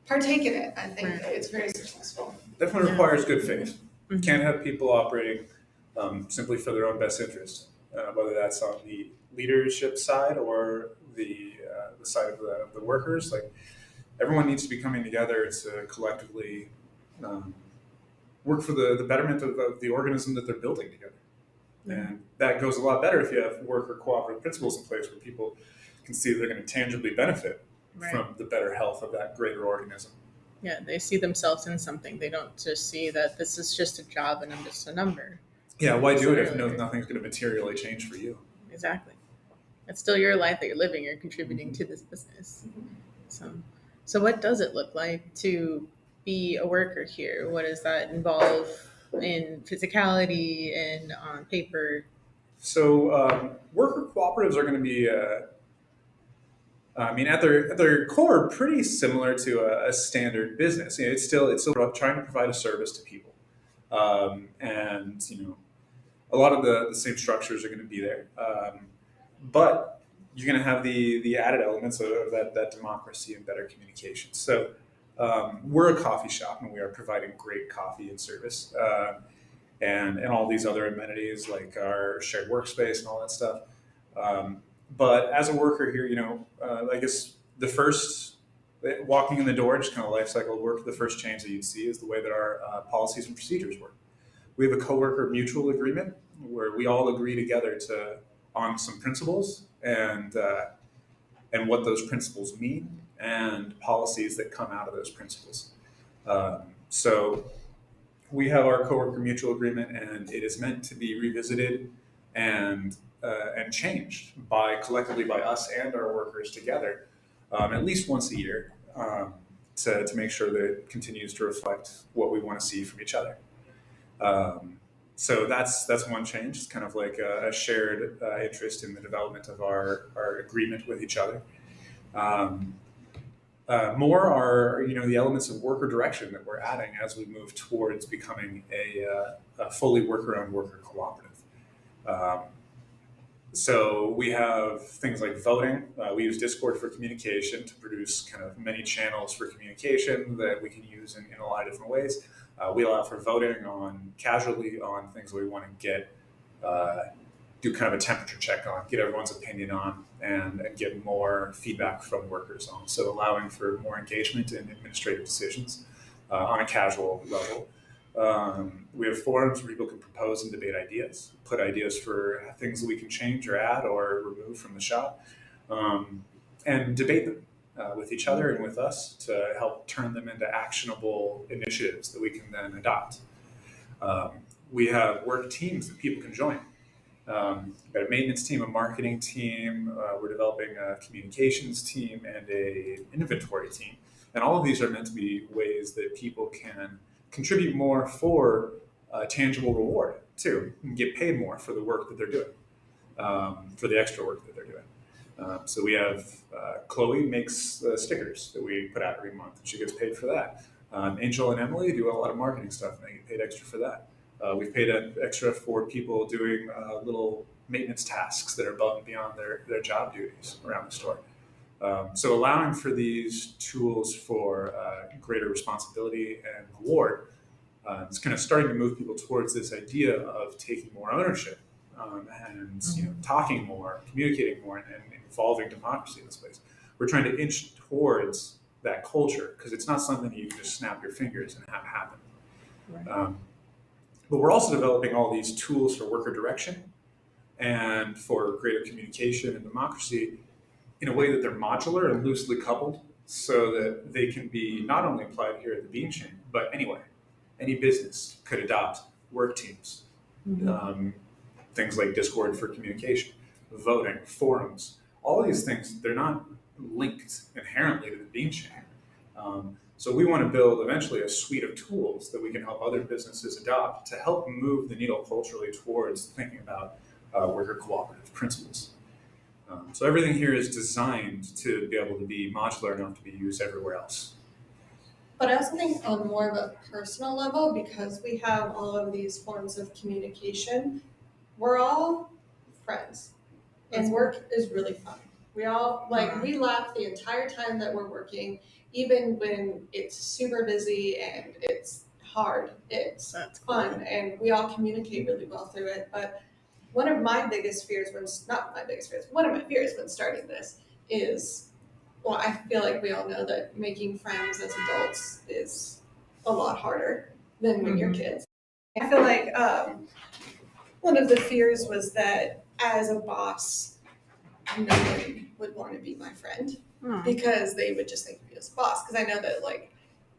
partake in it, I think it's very successful. Definitely requires good faith. Can't have people operating simply for their own best interest, whether that's on the leadership side or the side of the workers. Like, everyone needs to be coming together to collectively work for the betterment of the organism that they're building together. And that goes a lot better if you have worker cooperative principles in place where people can see they're going to tangibly benefit from the better health of that greater organism. Yeah, they see themselves in something. They don't just see that this is just a job and I'm just a number. Yeah, why do it if nothing's going to materially change for you? Exactly. It's still your life that you're living. You're contributing to this business. So what does it look like to be a worker here? What does that involve in physicality and on paper? So worker cooperatives are going to be, at their core, pretty similar to a standard business. It's still trying to provide a service to people, and a lot of the same structures are going to be there, but you're going to have the added elements of that democracy and better communication. So we're a coffee shop, and we are providing great coffee and service, and all these other amenities like our shared workspace and all that stuff. But as a worker here, I guess the first walking in the door, just kind of life cycle work, the first change that you'd see is the way that our policies and procedures work. We have a coworker mutual agreement where we all agree together on some principles and what those principles mean and policies that come out of those principles. So we have our coworker mutual agreement, and it is meant to be revisited and and changed collectively by us and our workers together, at least once a year, to make sure that it continues to reflect what we want to see from each other. So that's one change. It's kind of like a shared interest in the development of our agreement with each other. More are the elements of worker direction that we're adding as we move towards becoming a fully worker-owned worker cooperative. So we have things like voting. We use Discord for communication to produce kind of many channels for communication that we can use in a lot of different ways. We allow for voting casually on things that we want to get, do kind of a temperature check on, get everyone's opinion on, and get more feedback from workers on. So allowing for more engagement in administrative decisions on a casual level. We have forums where people can propose and debate ideas, put ideas for things that we can change or add or remove from the shop, and debate them with each other and with us to help turn them into actionable initiatives that we can then adopt. We have work teams that people can join. We've got a maintenance team, a marketing team. We're developing a communications team and an inventory team. And all of these are meant to be ways that people can contribute more for a tangible reward too, and get paid more for the work that they're doing, for the extra work that they're doing. So we have Chloe makes stickers that we put out every month, and she gets paid for that. Angel and Emily do a lot of marketing stuff, and they get paid extra for that. We've paid extra for people doing little maintenance tasks that are above and beyond their job duties around the store. So allowing for these tools for greater responsibility and reward, it's kind of starting to move people towards this idea of taking more ownership and talking more, communicating more, and involving democracy in this place. We're trying to inch towards that culture because it's not something you can just snap your fingers and have happen. Right. But we're also developing all these tools for worker direction and for greater communication and democracy in a way that they're modular and loosely coupled so that they can be not only applied here at the Beanchain, but anywhere. Any business could adopt work teams, things like Discord for communication, voting, forums. All of these things, they're not linked inherently to the Beanchain. So we want to build eventually a suite of tools that we can help other businesses adopt to help move the needle culturally towards thinking about worker cooperative principles. So everything here is designed to be able to be modular enough to be used everywhere else. But I also think on more of a personal level, because we have all of these forms of communication, we're all friends. And work is really fun. We all, we laugh the entire time that we're working, even when it's super busy and it's hard. It's fun, and we all communicate really well through it. But one of my fears when starting this is, well, I feel like we all know that making friends as adults is a lot harder than when you're kids. I feel like one of the fears was that as a boss, no one would want to be my friend because they would just think of me as a boss. Because I know that,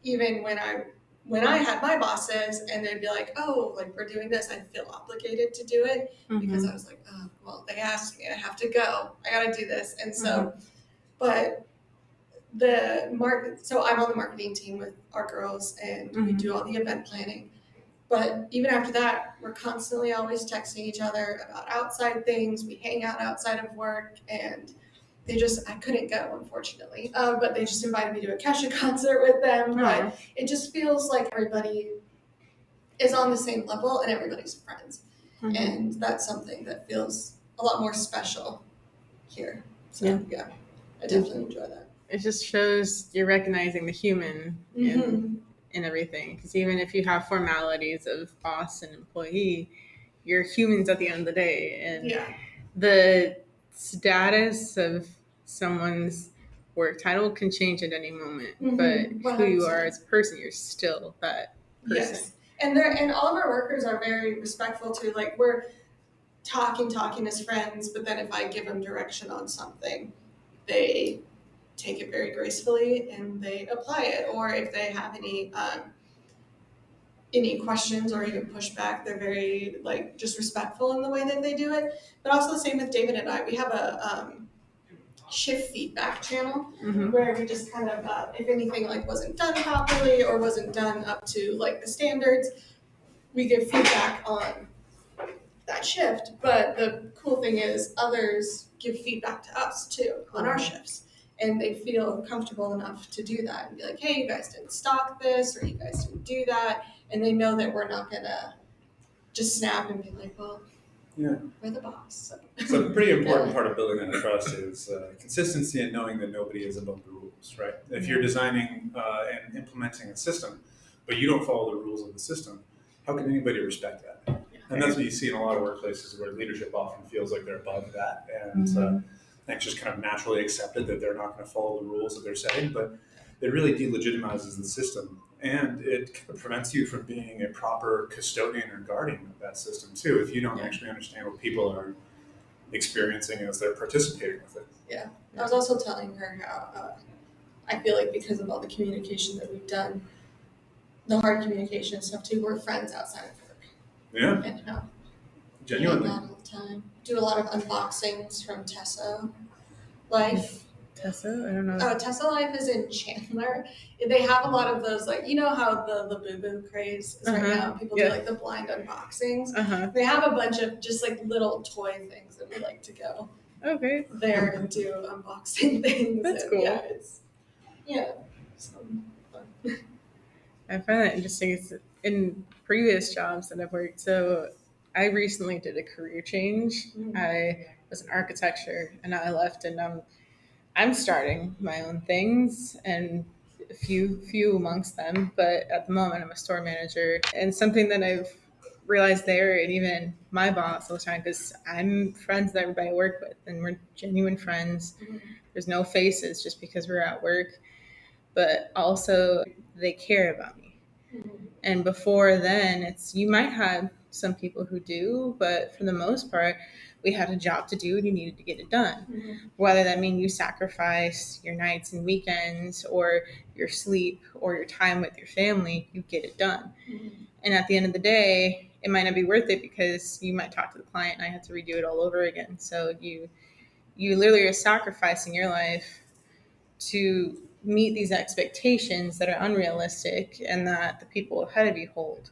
even when I had my bosses and they'd be like, oh, we're doing this, I'd feel obligated to do it because I was like, oh, well, they asked me, I have to go, I got to do this. And so, but so I'm on the marketing team with our girls, and we do all the event planning. But even after that, we're constantly always texting each other about outside things. We hang out outside of work, and I couldn't go, unfortunately. But they just invited me to a Kesha concert with them. But it just feels like everybody is on the same level and everybody's friends. And that's something that feels a lot more special here. So yeah, I definitely enjoy that. It just shows you're recognizing the human in everything. Because even if you have formalities of boss and employee, you're humans at the end of the day. And the status of someone's work title can change at any moment. But 100%. Who you are as a person, you're still that person. Yes. And all of our workers are very respectful too. We're talking as friends, but then if I give them direction on something, they take it very gracefully and they apply it. Or if they have any any questions or even pushback. They're very like just respectful in the way that they do it. But also the same with David and I. We have a shift feedback channel where we just kind of, if anything like wasn't done properly or wasn't done up to like the standards, we give feedback on that shift. But the cool thing is others give feedback to us too on our shifts. And they feel comfortable enough to do that and be like, hey, you guys didn't stock this or you guys didn't do that. And they know that we're not gonna just snap and be like, well, Yeah. we're the boss. So a pretty important part of building that trust is consistency and knowing that nobody is above the rules, right? If you're designing and implementing a system, but you don't follow the rules of the system, how can anybody respect that? And that's what you see in a lot of workplaces where leadership often feels like they're above that, and it's just kind of naturally accepted that they're not going to follow the rules that they're setting, but it really delegitimizes the system, and it kind of prevents you from being a proper custodian or guardian of that system too, if you don't actually understand what people are experiencing as they're participating with it. Yeah. I was also telling her how I feel like because of all the communication that we've done, the hard communication stuff too, we're friends outside of work. Yeah. And how Genuinely. all the time. Do a lot of unboxings from Tessa Life. Tessa? I don't know. Oh, Tessa Life is in Chandler. They have a lot of those, like, you know how the boo-boo craze is right now? People do like the blind unboxings. They have a bunch of just like little toy things that we like to go there and do unboxing things. That's and, cool. I find that interesting. It's in previous jobs that I've worked. So I recently did a career change. I was in architecture and now I left, and I'm starting my own things and a few amongst them. But at the moment, I'm a store manager, and something that I've realized there, and even my boss all the time, because I'm friends with everybody I work with, and we're genuine friends. There's no faces just because we're at work, but also they care about me. And before then, you might have some people who do, but for the most part, we had a job to do and you needed to get it done. Whether that mean you sacrifice your nights and weekends or your sleep or your time with your family, you get it done. And at the end of the day, it might not be worth it because you might talk to the client and I have to redo it all over again. So you literally are sacrificing your life to meet these expectations that are unrealistic and that the people ahead of you hold.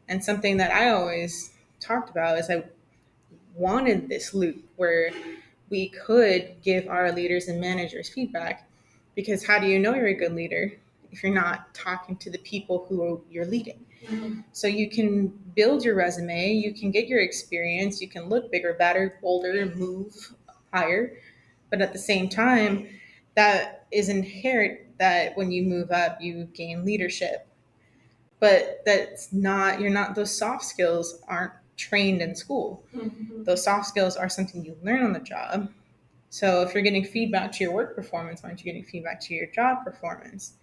And something that I always talked about is I wanted this loop where we could give our leaders and managers feedback, because how do you know you're a good leader if you're not talking to the people who you're leading? So you can build your resume, you can get your experience, you can look bigger, better, bolder, move higher, but at the same time, that is inherent that when you move up, you gain leadership. But those soft skills aren't trained in school. Those soft skills are something you learn on the job. So if you're getting feedback to your work performance, why aren't you getting feedback to your job performance?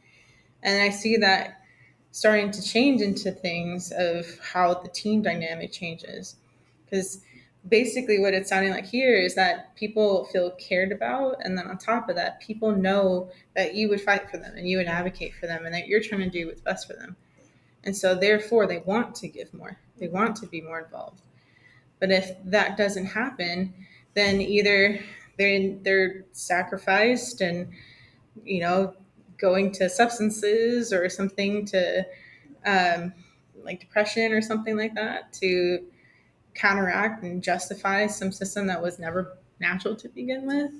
And I see that starting to change into things of how the team dynamic changes. Because basically what it's sounding like here is that people feel cared about, and then on top of that, people know that you would fight for them and you would advocate for them and that you're trying to do what's best for them. And so therefore they want to give more. They want to be more involved. But if that doesn't happen, then either they're sacrificed and, going to substances or something to like depression or something like that to counteract and justify some system that was never natural to begin with.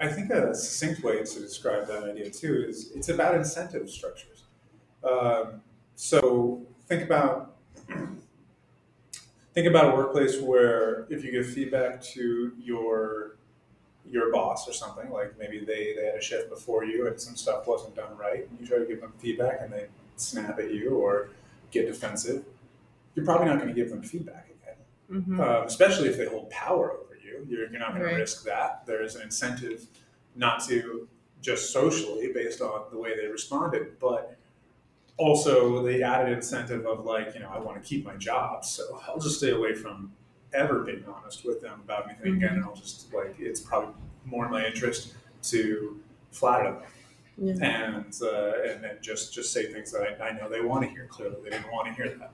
I think a succinct way to describe that idea too is it's about incentive structures. So think about a workplace where if you give feedback to your boss or something, like maybe they had a shift before you and some stuff wasn't done right, and you try to give them feedback and they snap at you or get defensive, you're probably not going to give them feedback again. Especially if they hold power over you. You're not going to risk that. There's an incentive not to, just socially based on the way they responded, but also the added incentive of like, I want to keep my job, so I'll just stay away from ever being honest with them about anything again, and I'll just it's probably more in my interest to flatter them. Yeah. And then just say things that I know they want to hear. Clearly, they didn't want to hear that.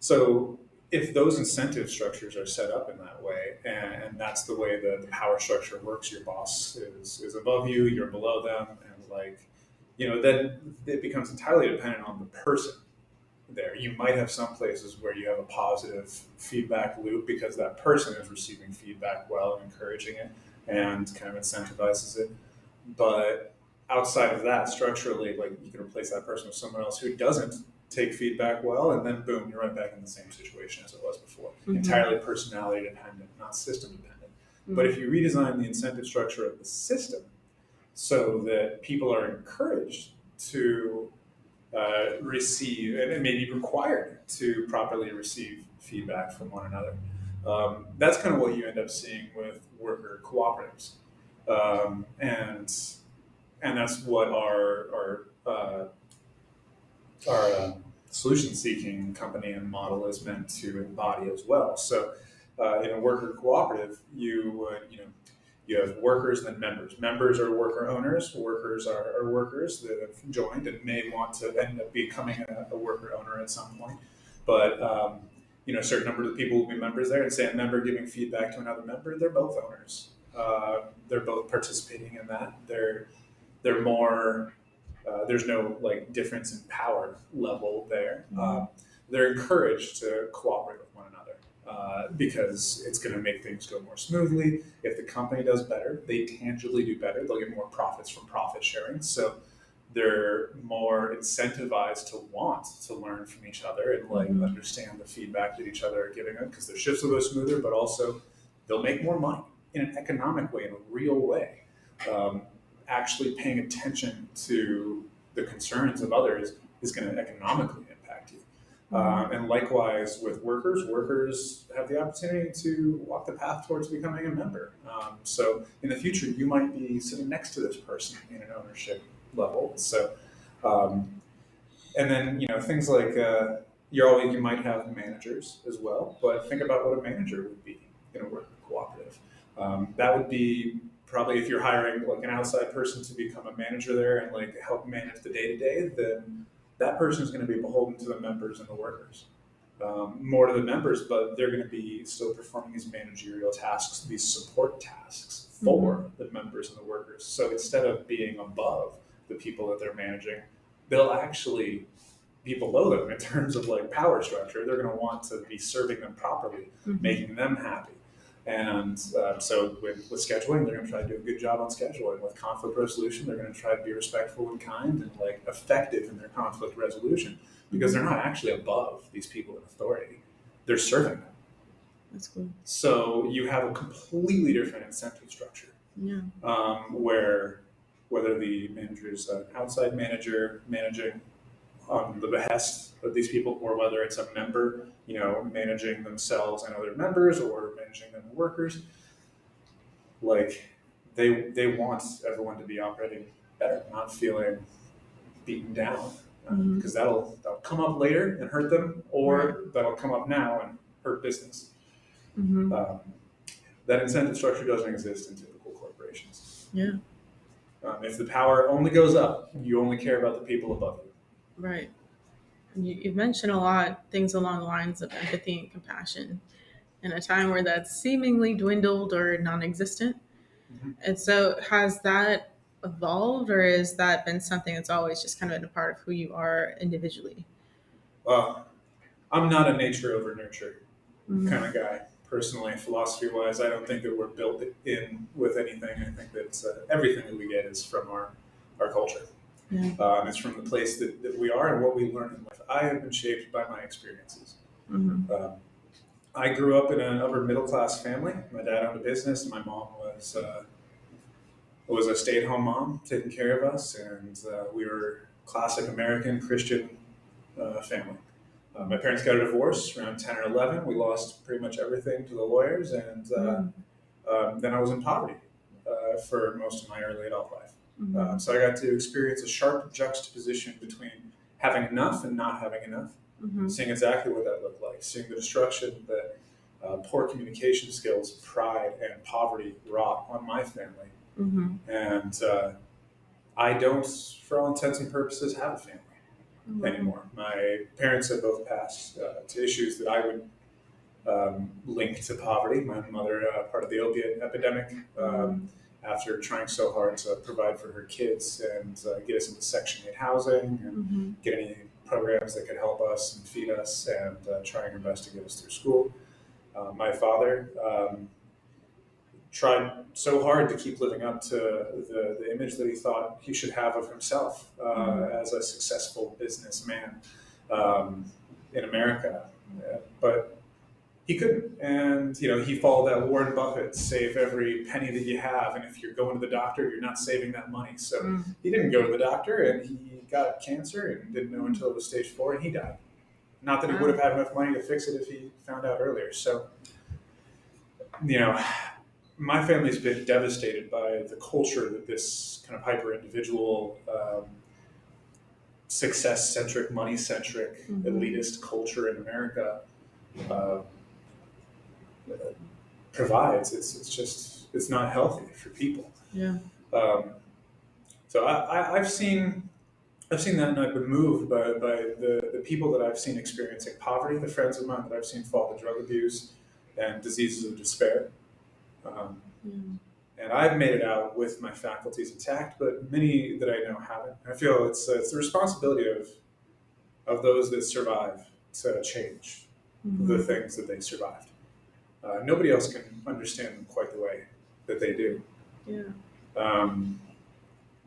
So if those incentive structures are set up in that way, and that's the way the power structure works, your boss is above you, you're below them, and then it becomes entirely dependent on the person there. You might have some places where you have a positive feedback loop because that person is receiving feedback well and encouraging it and kind of incentivizes it. But outside of that, structurally, like you can replace that person with someone else who doesn't take feedback well, and then boom, you're right back in the same situation as it was before. Entirely personality dependent, not system dependent. But if you redesign the incentive structure of the system so that people are encouraged to receive and maybe required to properly receive feedback from one another. That's kind of what you end up seeing with worker cooperatives, and that's what our solution-seeking company and model is meant to embody as well. So, in a worker cooperative, you have workers and then members. Members are worker owners. Workers are workers that have joined and may want to end up becoming a worker owner at some point. But a certain number of people will be members there, and say a member giving feedback to another member, they're both owners. They're both participating in that. They're more. There's no like difference in power level there. They're encouraged to cooperate with one another because it's going to make things go more smoothly. If the company does better, they tangibly do better. They'll get more profits from profit sharing. So they're more incentivized to want to learn from each other and understand the feedback that each other are giving them because their shifts will go smoother, but also they'll make more money in an economic way, in a real way. Actually paying attention to the concerns of others is going to economically impact you. And likewise with workers have the opportunity to walk the path towards becoming a member. So in the future, you might be sitting next to this person in an ownership level. So, and then, things like you might have managers as well, but think about what a manager would be in a worker cooperative. That would be probably if you're hiring like an outside person to become a manager there and like help manage the day-to-day, then that person is going to be beholden to the members and the workers. More to the members, but they're going to be still performing these managerial tasks, these support tasks for the members and the workers. So instead of being above the people that they're managing, they'll actually be below them in terms of like power structure. They're going to want to be serving them properly, making them happy. And so with scheduling, they're going to try to do a good job on scheduling. With conflict resolution, they're going to try to be respectful and kind and like effective in their conflict resolution because they're not actually above these people in authority. They're serving them. That's cool. So you have a completely different incentive structure. Yeah. Where whether the manager is an outside manager managing on the behest of these people, or whether it's a member, managing themselves and other members, or managing them and workers, like they want everyone to be operating better, not feeling beaten down, because that'll come up later and hurt them, or that'll come up now and hurt business. That incentive structure doesn't exist in typical corporations. Yeah. If the power only goes up, you only care about the people above you. Right. You've mentioned a lot things along the lines of empathy and compassion in a time where that's seemingly dwindled or non-existent. And so has that evolved, or has that been something that's always just kind of been a part of who you are individually? I'm not a nature over nurture kind of guy. Personally, philosophy-wise, I don't think that we're built in with anything. I think that everything that we get is from our culture. Yeah. It's from the place that we are and what we learn in life. I have been shaped by my experiences. I grew up in an upper middle class family. My dad owned a business, and my mom was a stay-at-home mom taking care of us, and we were classic American Christian family. My parents got a divorce around 10 or 11. We lost pretty much everything to the lawyers, and then I was in poverty for most of my early adult life. So I got to experience a sharp juxtaposition between having enough and not having enough, seeing exactly what that looked like, seeing the destruction that poor communication skills, pride, and poverty wrought on my family. And I don't, for all intents and purposes, have a family anymore. My parents have both passed to issues that I would link to poverty. My mother, part of the opiate epidemic, after trying so hard to provide for her kids and get us into Section 8 housing and get any programs that could help us and feed us and trying her best to get us through school. My father tried so hard to keep living up to the image that he thought he should have of himself as a successful businessman in America. But he couldn't. And, he followed that Warren Buffett, save every penny that you have. And if you're going to the doctor, you're not saving that money. So he didn't go to the doctor, and he got cancer and didn't know until it was stage 4, and he died. Not that he would have had enough money to fix it if he found out earlier. So, my family's been devastated by the culture that this kind of hyper-individual, success-centric, money-centric, elitist culture in America provides. It's not healthy for people. Yeah. So I've seen that, and I've been moved by the people that I've seen experiencing poverty, the friends of mine that I've seen fall to drug abuse and diseases of despair. And I've made it out with my faculties intact, but many that I know haven't. I feel it's the responsibility of those that survive to change the things that they survived. Nobody else can understand them quite the way that they do. Yeah.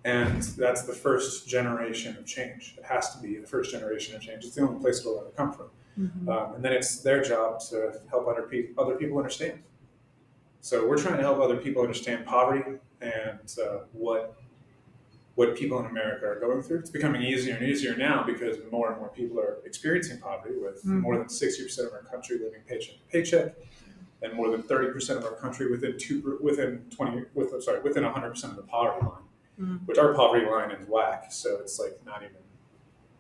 And that's the first generation of change. It has to be the first generation of change. It's the only place it'll ever come from. And then it's their job to help other people understand. So we're trying to help other people understand poverty and what people in America are going through. It's becoming easier and easier now because more and more people are experiencing poverty, with more than 60% of our country living paycheck to paycheck, and more than 30% of our country within 100% of the poverty line, which our poverty line is whack. So it's like not even.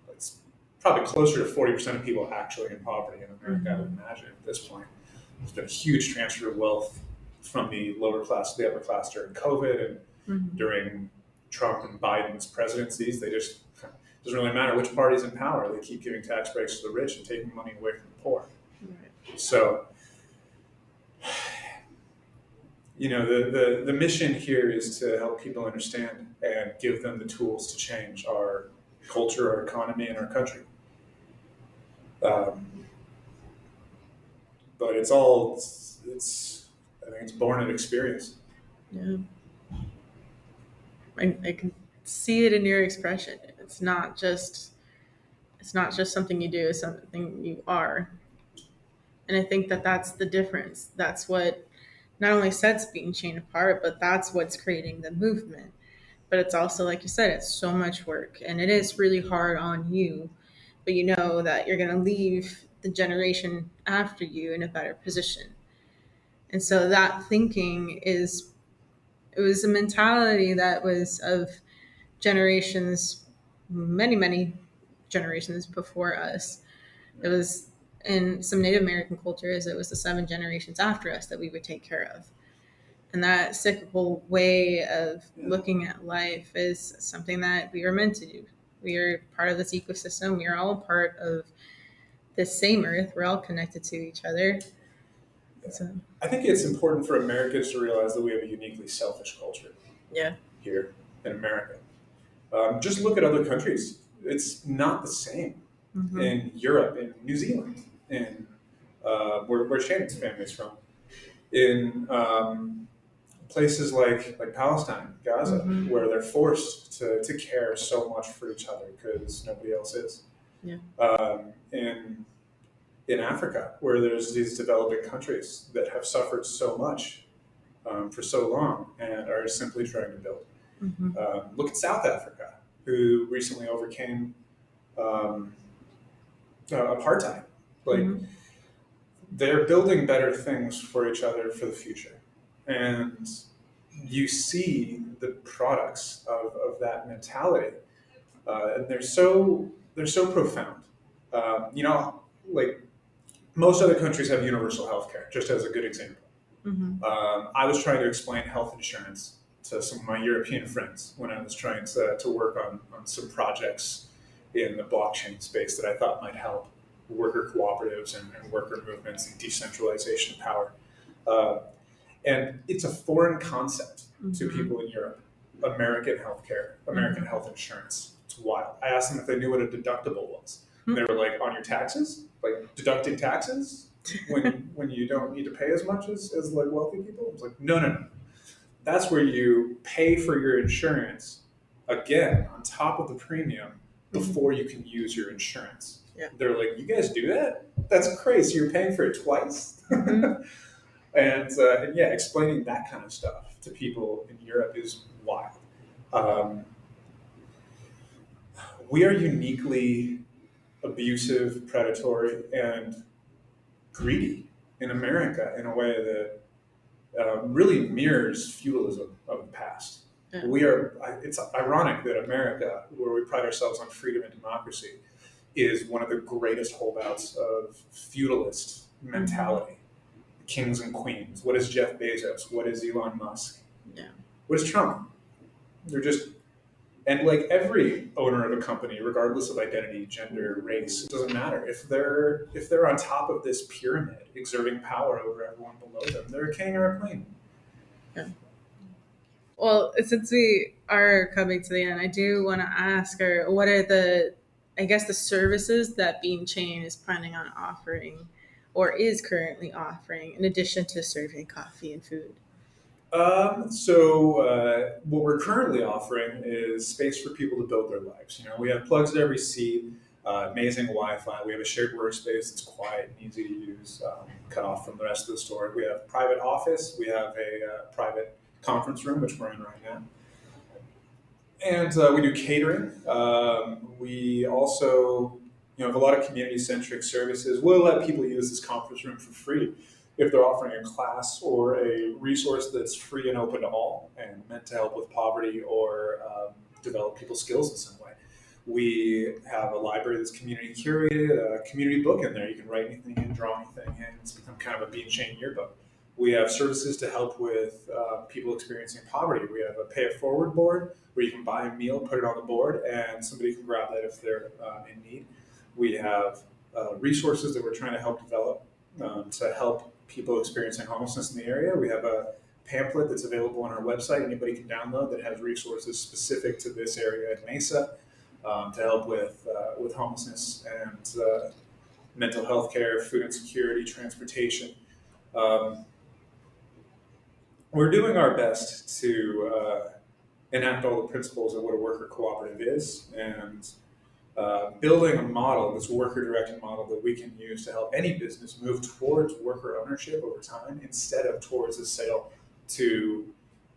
It's probably closer to 40% of people actually in poverty in America, I would imagine at this point. There's been a huge transfer of wealth from the lower class to the upper class during COVID and during Trump and Biden's presidencies. They just doesn't really matter which party's in power. They keep giving tax breaks to the rich and taking money away from the poor. Right. So, the mission here is to help people understand and give them the tools to change our culture, our economy, and our country. But it's I think it's born of experience. Yeah. I can see it in your expression. It's not just something you do, it's something you are. And I think that that's the difference. That's what not only sets Beanchain apart, but that's what's creating the movement. But it's also, like you said, it's so much work, and it is really hard on you, but you know that you're going to leave the generation after you in a better position. And so that thinking it was a mentality that was of generations, many generations before us. It was in some Native American cultures, it was the 7 generations after us that we would take care of. And that cyclical way of looking at life is something that we are meant to do. We are part of this ecosystem. We are all part of this same earth. We're all connected to each other. So, I think it's important for Americans to realize that we have a uniquely selfish culture. Yeah. Here in America. Just look at other countries. It's not the same in Europe, in New Zealand, in where Shannon's family is from, in places like Palestine, Gaza, where they're forced to care so much for each other because nobody else is. Yeah. In Africa, where there's these developing countries that have suffered so much for so long and are simply trying to build. Look at South Africa, who recently overcame apartheid. They're building better things for each other for the future. And you see the products of that mentality. And they're so profound. Most other countries have universal health care, just as a good example. I was trying to explain health insurance to some of my European friends when I was trying to work on some projects in the blockchain space that I thought might help worker cooperatives and worker movements and decentralization of power. Uh, and it's a foreign concept to people in Europe. American healthcare, American health insurance. It's wild. I asked them if they knew what a deductible was. And they were like, on your taxes? Like deducting taxes when you don't need to pay as much as like wealthy people? I was like, no. That's where you pay for your insurance again on top of the premium before you can use your insurance. Yeah. They're like, you guys do that? That's crazy. You're paying for it twice. And yeah, explaining that kind of stuff to people in Europe is wild. Um, we are uniquely abusive, predatory, and greedy in America in a way that really mirrors feudalism of the past. Yeah. It's ironic that America, where we pride ourselves on freedom and democracy, is one of the greatest holdouts of feudalist mentality. Kings and queens. What is Jeff Bezos? What is Elon Musk? Yeah. What is Trump? They're just, and like every owner of a company, regardless of identity, gender, race, it doesn't matter. If they're on top of this pyramid, exerting power over everyone below them, they're a king or a queen. Yeah. Well, since we are coming to the end, I do want to ask her, what are the services that Beanchain is planning on offering or is currently offering in addition to serving coffee and food? What we're currently offering is space for people to build their lives. We have plugs at every seat, amazing Wi-Fi. We have a shared workspace that's quiet and easy to use, cut off from the rest of the store. We have private office. We have a private conference room, which we're in right now. And we do catering. We also have a lot of community-centric services. We'll let people use this conference room for free if they're offering a class or a resource that's free and open to all and meant to help with poverty or develop people's skills in some way. We have a library that's community curated, a community book in there. You can write anything in, draw anything in. It's become kind of a Beanchain yearbook. We have services to help with people experiencing poverty. We have a pay it forward board where you can buy a meal, put it on the board, and somebody can grab that if they're in need. We have resources that we're trying to help develop to help people experiencing homelessness in the area. We have a pamphlet that's available on our website anybody can download that has resources specific to this area at Mesa to help with homelessness and mental health care, food insecurity, transportation. We're doing our best to enact all the principles of what a worker cooperative is and building a model, this worker-directed model that we can use to help any business move towards worker ownership over time instead of towards a sale to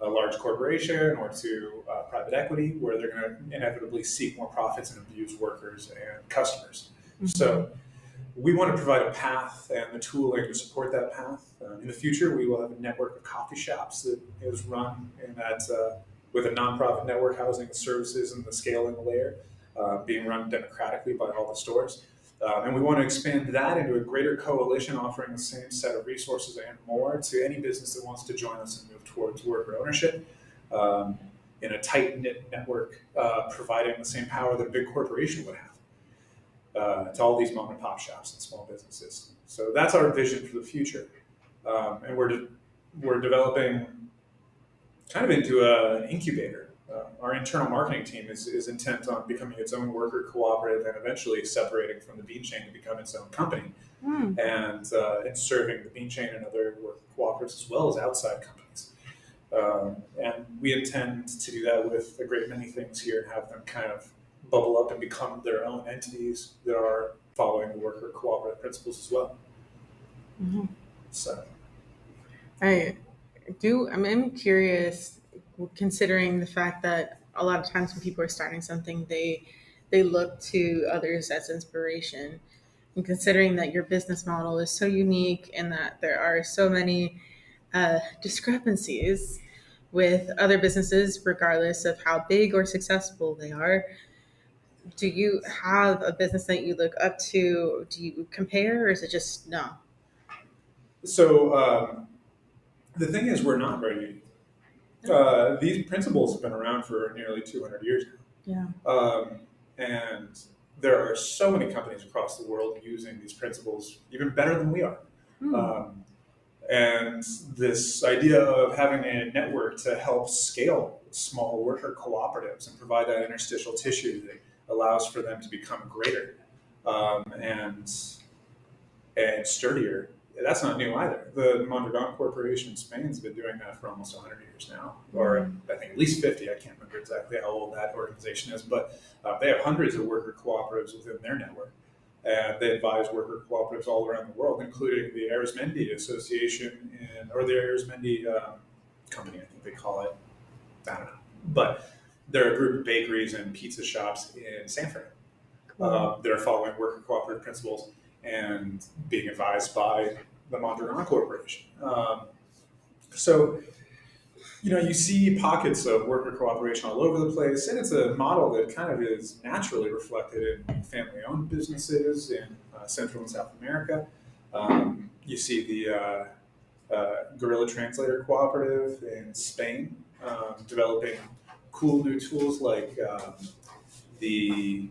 a large corporation or to private equity where they're going to inevitably seek more profits and abuse workers and customers. So we want to provide a path and the tooling to support that path. In the future, we will have a network of coffee shops that is run in that with a nonprofit network housing the services and the scaling layer being run democratically by all the stores. And we want to expand that into a greater coalition offering the same set of resources and more to any business that wants to join us and move towards worker ownership in a tight-knit network providing the same power that a big corporation would have to all these mom and pop shops and small businesses. So that's our vision for the future. And we're developing kind of into an incubator. Our internal marketing team is intent on becoming its own worker cooperative and eventually separating from the Beanchain to become its own company and serving the Beanchain and other worker cooperatives as well as outside companies. And we intend to do that with a great many things here and have them kind of bubble up and become their own entities that are following the worker cooperative principles as well. So I'm curious, considering the fact that a lot of times when people are starting something, they look to others as inspiration. And considering that your business model is so unique and that there are so many discrepancies with other businesses, regardless of how big or successful they are, do you have a business that you look up to? Do you compare, or is it just no? So the thing is, we're not very unique. These principles have been around for nearly 200 years Yeah. now. And there are so many companies across the world using these principles even better than we are. Um, and this idea of having a network to help scale small worker cooperatives and provide that interstitial tissue that allows for them to become greater and sturdier. That's not new either. The Mondragon Corporation in Spain has been doing that for almost 100 years now, or I think at least 50. I can't remember exactly how old that organization is, but they have hundreds of worker cooperatives within their network. And they advise worker cooperatives all around the world, including the Arizmendi Association or the Arizmendi Company, I think they call it. I don't know. But they're a group of bakeries and pizza shops in Sanford that are following worker cooperative principles and being advised by the Mondragon Corporation. So, you see pockets of worker cooperation all over the place, and it's a model that kind of is naturally reflected in family-owned businesses in Central and South America. You see the Guerrilla Translator Cooperative in Spain developing cool new tools like the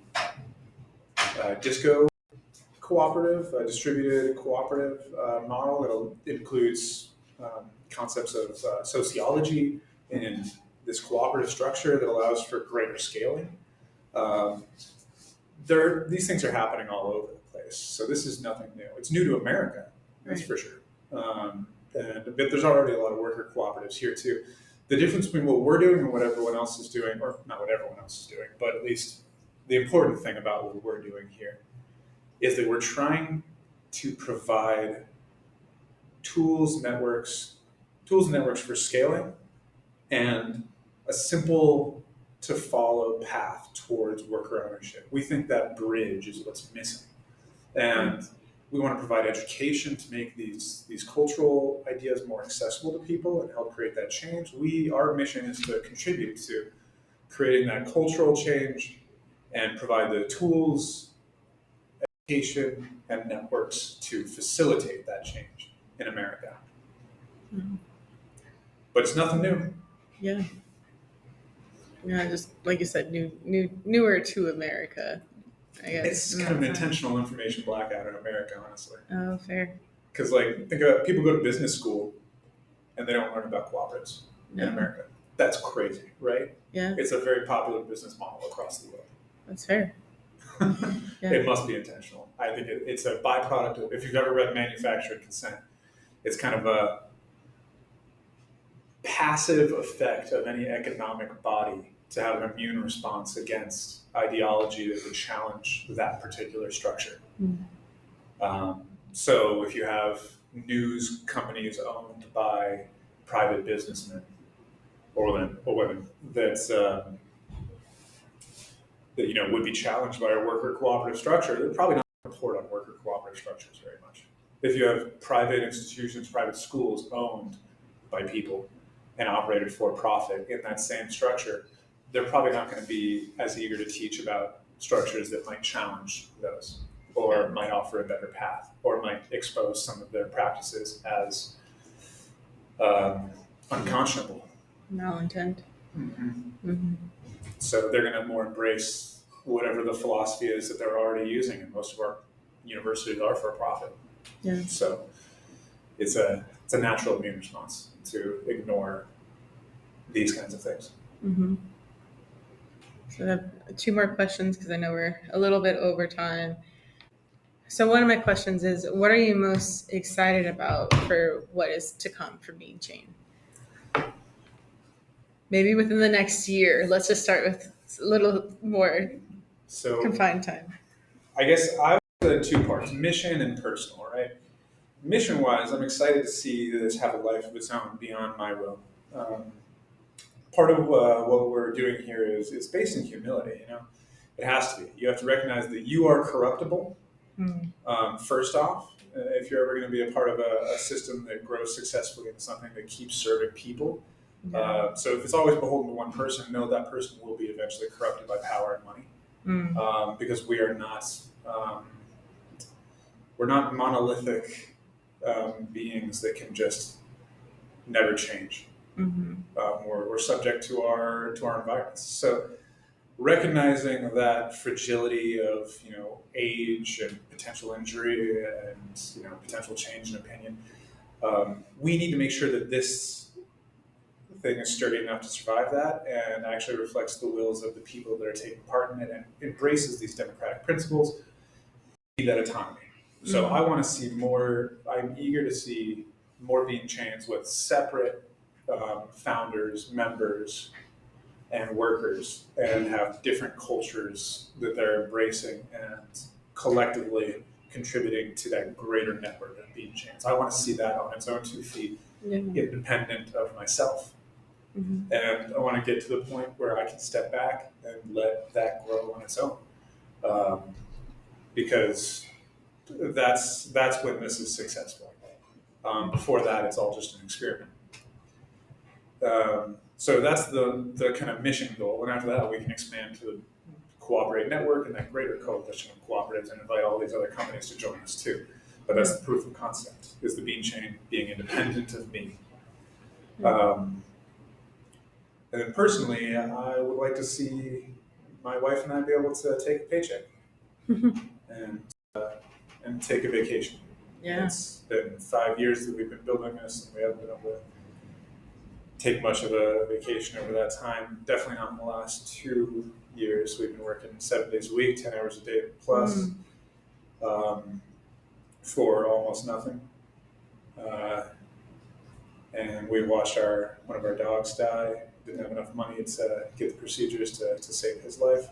Disco cooperative, a distributed cooperative model that includes concepts of sociology and this cooperative structure that allows for greater scaling. These things are happening all over the place, so this is nothing new. It's new to America, that's for sure. But there's already a lot of worker cooperatives here too. The difference between what we're doing and what everyone else is doing, or not what everyone else is doing, but at least the important thing about what we're doing here is that we're trying to provide tools and networks for scaling and a simple to follow path towards worker ownership. We think that bridge is what's missing. And we want to provide education to make these cultural ideas more accessible to people and help create that change. Our mission is to contribute to creating that cultural change and provide the tools, education, and networks to facilitate that change in America. But it's nothing new. Yeah. Yeah, just like you said, newer to America, I guess. It's kind of an intentional information blackout in America, honestly. Oh, fair. Because, think about people go to business school and they don't learn about cooperatives in America. That's crazy, right? Yeah. It's a very popular business model across the world. That's fair. It must be intentional. I think it's a byproduct of, if you've ever read Manufactured Consent, it's kind of a passive effect of any economic body to have an immune response against ideology that would challenge that particular structure. So if you have news companies owned by private businessmen or women that would be challenged by a worker cooperative structure, they're probably not going to report on worker cooperative structures very much. If you have private institutions, private schools owned by people and operated for profit in that same structure, they're probably not going to be as eager to teach about structures that might challenge those or might offer a better path or might expose some of their practices as unconscionable. Malintent. So they're going to more embrace whatever the philosophy is that they're already using, and most of our universities are for profit. Yeah. So it's a natural immune response to ignore these kinds of things. So I have two more questions because I know we're a little bit over time. So one of my questions is, what are you most excited about for what is to come for Beanchain? Maybe within the next year. Let's just start with a little more confined time. I guess I would in two parts, mission and personal, right? Mission-wise, I'm excited to see this have a life of its own beyond my will. Part of what we're doing here is based in humility. It has to be. You have to recognize that you are corruptible. First off, if you're ever going to be a part of a system that grows successfully into something that keeps serving people. So if it's always beholden to one person, know that person will be eventually corrupted by power and money. Because we are not monolithic beings that can just never change. We're subject to our environments. So recognizing that fragility of age and potential injury and potential change in opinion, we need to make sure that this thing is sturdy enough to survive that and actually reflects the wills of the people that are taking part in it and embraces these democratic principles, that autonomy. So I want to see more. I'm eager to see more Beanchains with separate founders, members, and workers, and have different cultures that they're embracing and collectively contributing to that greater network of Beanchains. I want to see that on its own 2 feet, independent of myself. And I want to get to the point where I can step back and let that grow on its own, because that's when this is successful. Before that, it's all just an experiment. So that's the kind of mission goal, and after that, we can expand to the Cooperate Network and that greater coalition of cooperatives and invite all these other companies to join us too. But that's the proof of concept: is the Beanchain being independent of me. And then personally, I would like to see my wife and I be able to take a paycheck and take a vacation. Yeah. It's been 5 years that we've been building this, and we haven't been able to take much of a vacation over that time. Definitely not in the last 2 years. We've been working 7 days a week, 10 hours a day plus, for almost nothing. And we watched one of our dogs die. Didn't have enough money to get the procedures to save his life.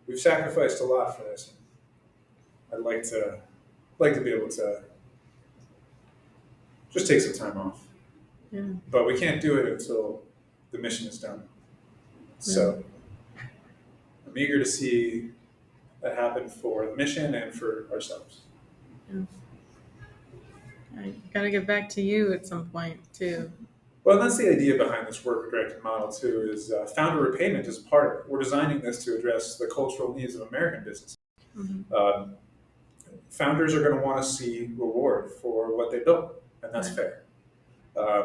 We've sacrificed a lot for this. I'd like to be able to just take some time off. Yeah. But we can't do it until the mission is done. So I'm eager to see that happen for the mission and for ourselves. Yeah. I gotta get back to you at some point too. Well, that's the idea behind this worker-directed model too. Is founder repayment is a part of it. We're designing this to address the cultural needs of American business. Founders are going to want to see reward for what they built, and that's fair.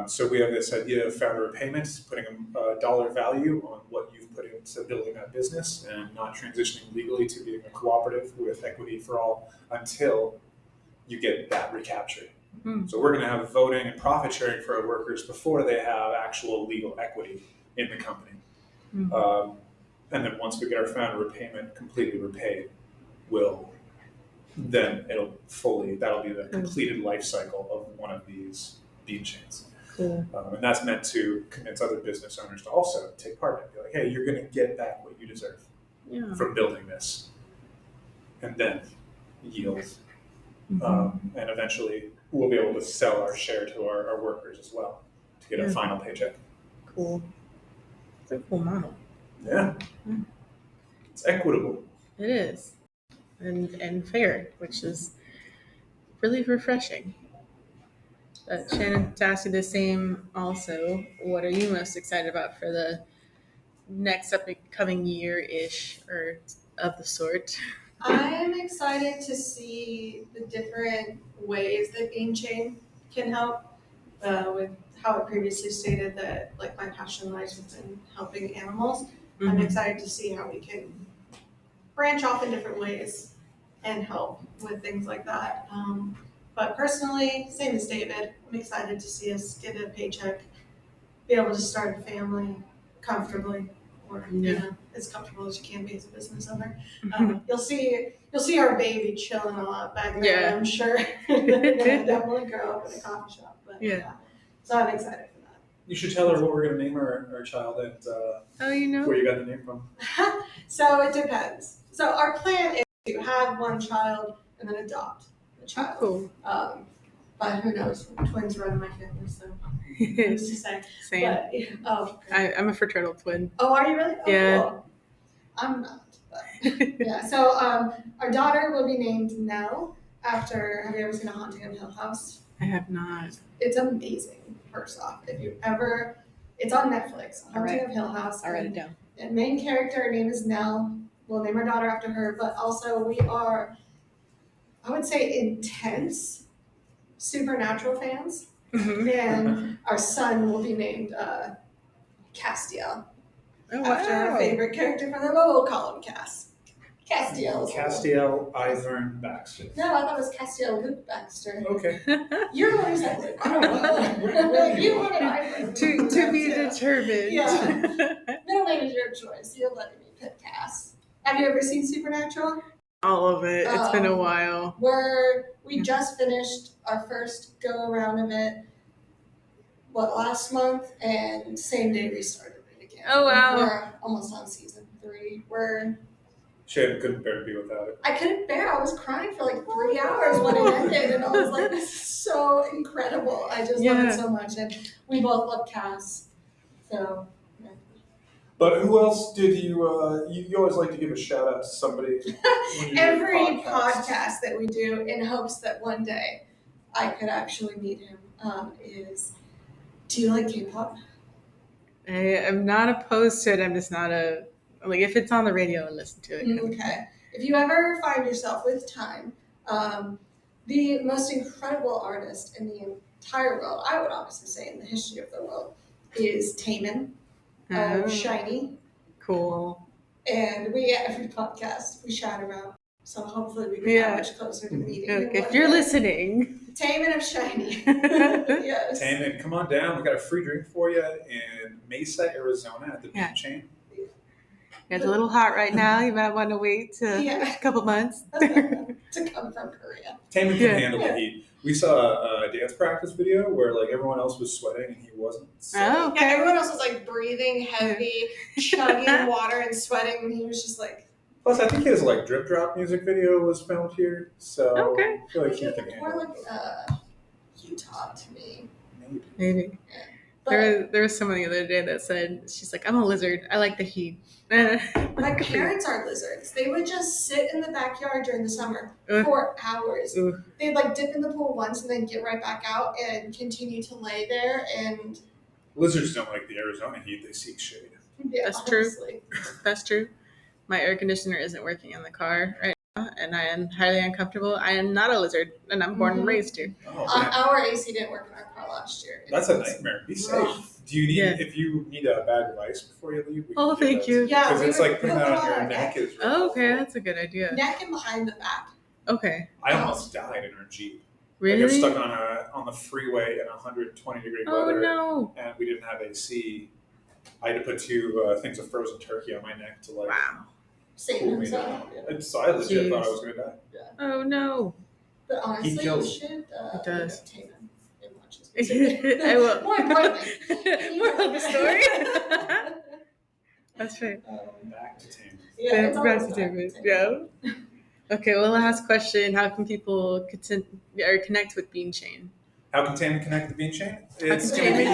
So we have this idea of founder repayment, putting a dollar value on what you've put into building that business and not transitioning legally to being a cooperative with equity for all until you get that recaptured. So we're going to have voting and profit sharing for our workers before they have actual legal equity in the company. And then once we get our founder repayment completely repaid, that'll be the completed life cycle of one of these Beanchains. Cool. And that's meant to convince other business owners to also take part in it. Be like, hey, you're going to get back what you deserve from building this, and then yield. And eventually we'll be able to sell our share to our workers as well to get a final paycheck. Cool. It's a cool model. Yeah. It's equitable. It is. And fair, which is really refreshing. Shannon, to ask you the same also, what are you most excited about for the next upcoming year-ish or of the sort? I'm excited to see the different ways that Beanchain can help, with how it previously stated that like my passion lies within helping animals. I'm excited to see how we can branch off in different ways and help with things like that. But personally, same as David, I'm excited to see us get a paycheck, be able to start a family comfortably, or as comfortable as you can be as a business owner. You'll see our baby chilling a lot back there, I'm sure. Definitely grow up in a coffee shop. But so I'm excited for that. You should tell her what we're going to name our child and where you got the name from. So it depends. So our plan is to have one child and then adopt a child. Cool. But who knows? Twins run in my family, so who's to say? Same. But, I'm a fraternal twin. Oh, are you really? Oh, Yeah. Cool. I'm not. But, yeah. So our daughter will be named Nell after. Have you ever seen A Haunting of Hill House? I have not. It's amazing. First off, if you ever, it's on Netflix. Haunting of Hill House. I'll write it down. The main character, her name is Nell. We'll name our daughter after her, but also we are, I would say, intense supernatural fans. And our son will be named Castiel, Oh, after our wow. favorite character from the book. We'll call him Cass. Castiel. Castiel Ivern Baxter. No, I thought it was Castiel Luke Baxter. Okay. You're the one who said Luke. I don't know. You wanted Ivern. To be determined. Yeah. Middle name is your choice. You're letting me pick Cass. Have you ever seen Supernatural? All of it. It's been a while. We just finished our first go around of it, last month, and same day we started it again. Oh, wow. We're almost on season 3. Shannon couldn't bear to be without it. I couldn't bear. I was crying for like 3 hours when it ended, and I was like, "This is so incredible! I just love it so much." And we both love Cass, so. Yeah. But who else did you always like to give a shout out to somebody? Every podcast that we do, in hopes that one day I could actually meet him, is. Do you like K-pop? I am not opposed to it. I'm just not if it's on the radio, I listen to it. Okay. If you ever find yourself with time, the most incredible artist in the entire world, I would obviously say in the history of the world, is Taemin of Shiny. Cool. And every podcast, we shout him out. So hopefully we get that much closer to meeting him. If you're listening. Taemin of Shiny. Yes. Taemin, come on down. We got a free drink for you in Mesa, Arizona at the Beanchain. It's a little hot right now. You might want to wait a couple months. To come from Korea. Taemin can handle the heat. We saw a dance practice video where everyone else was sweating and he wasn't. So. Oh, okay. Yeah, everyone else was breathing heavy, chugging water and sweating, and he was just like. Plus, I think his drip drop music video was filmed here, so okay. I feel like he can handle it. More Utah to me. Maybe. Yeah. There was someone the other day that said, she's like, I'm a lizard. I like the heat. My parents are lizards. They would just sit in the backyard during the summer for hours. They'd dip in the pool once and then get right back out and continue to lay there. And lizards don't like the Arizona heat. They seek shade. Yeah, that's honestly. True. That's true. My air conditioner isn't working in the car right now, and I am highly uncomfortable. I am not a lizard, and I'm born and raised here. Our AC didn't work in our car last year. That's a nightmare. Be safe. Do you need if you need a bag of ice before you leave? Thank you. Yeah, because it's putting that on your neck is. Really okay, that's a good idea. Neck and behind the back. Okay. I almost died in our Jeep. Really? I got stuck on the freeway in 120-degree weather. Oh no! And we didn't have AC. I had to put 2 things of frozen turkey on my neck to Wow. Cool me down. So I legit thought I was going to die. Yeah. Oh no! But honestly, he kills. You should. It does. I will. More importantly, moral of the story. That's right. Back to Taemin. Yeah, back to Taemin. Yeah. Okay. Well, last question: how can people connect with Beanchain? How can Taemin connect with Beanchain? It's going to be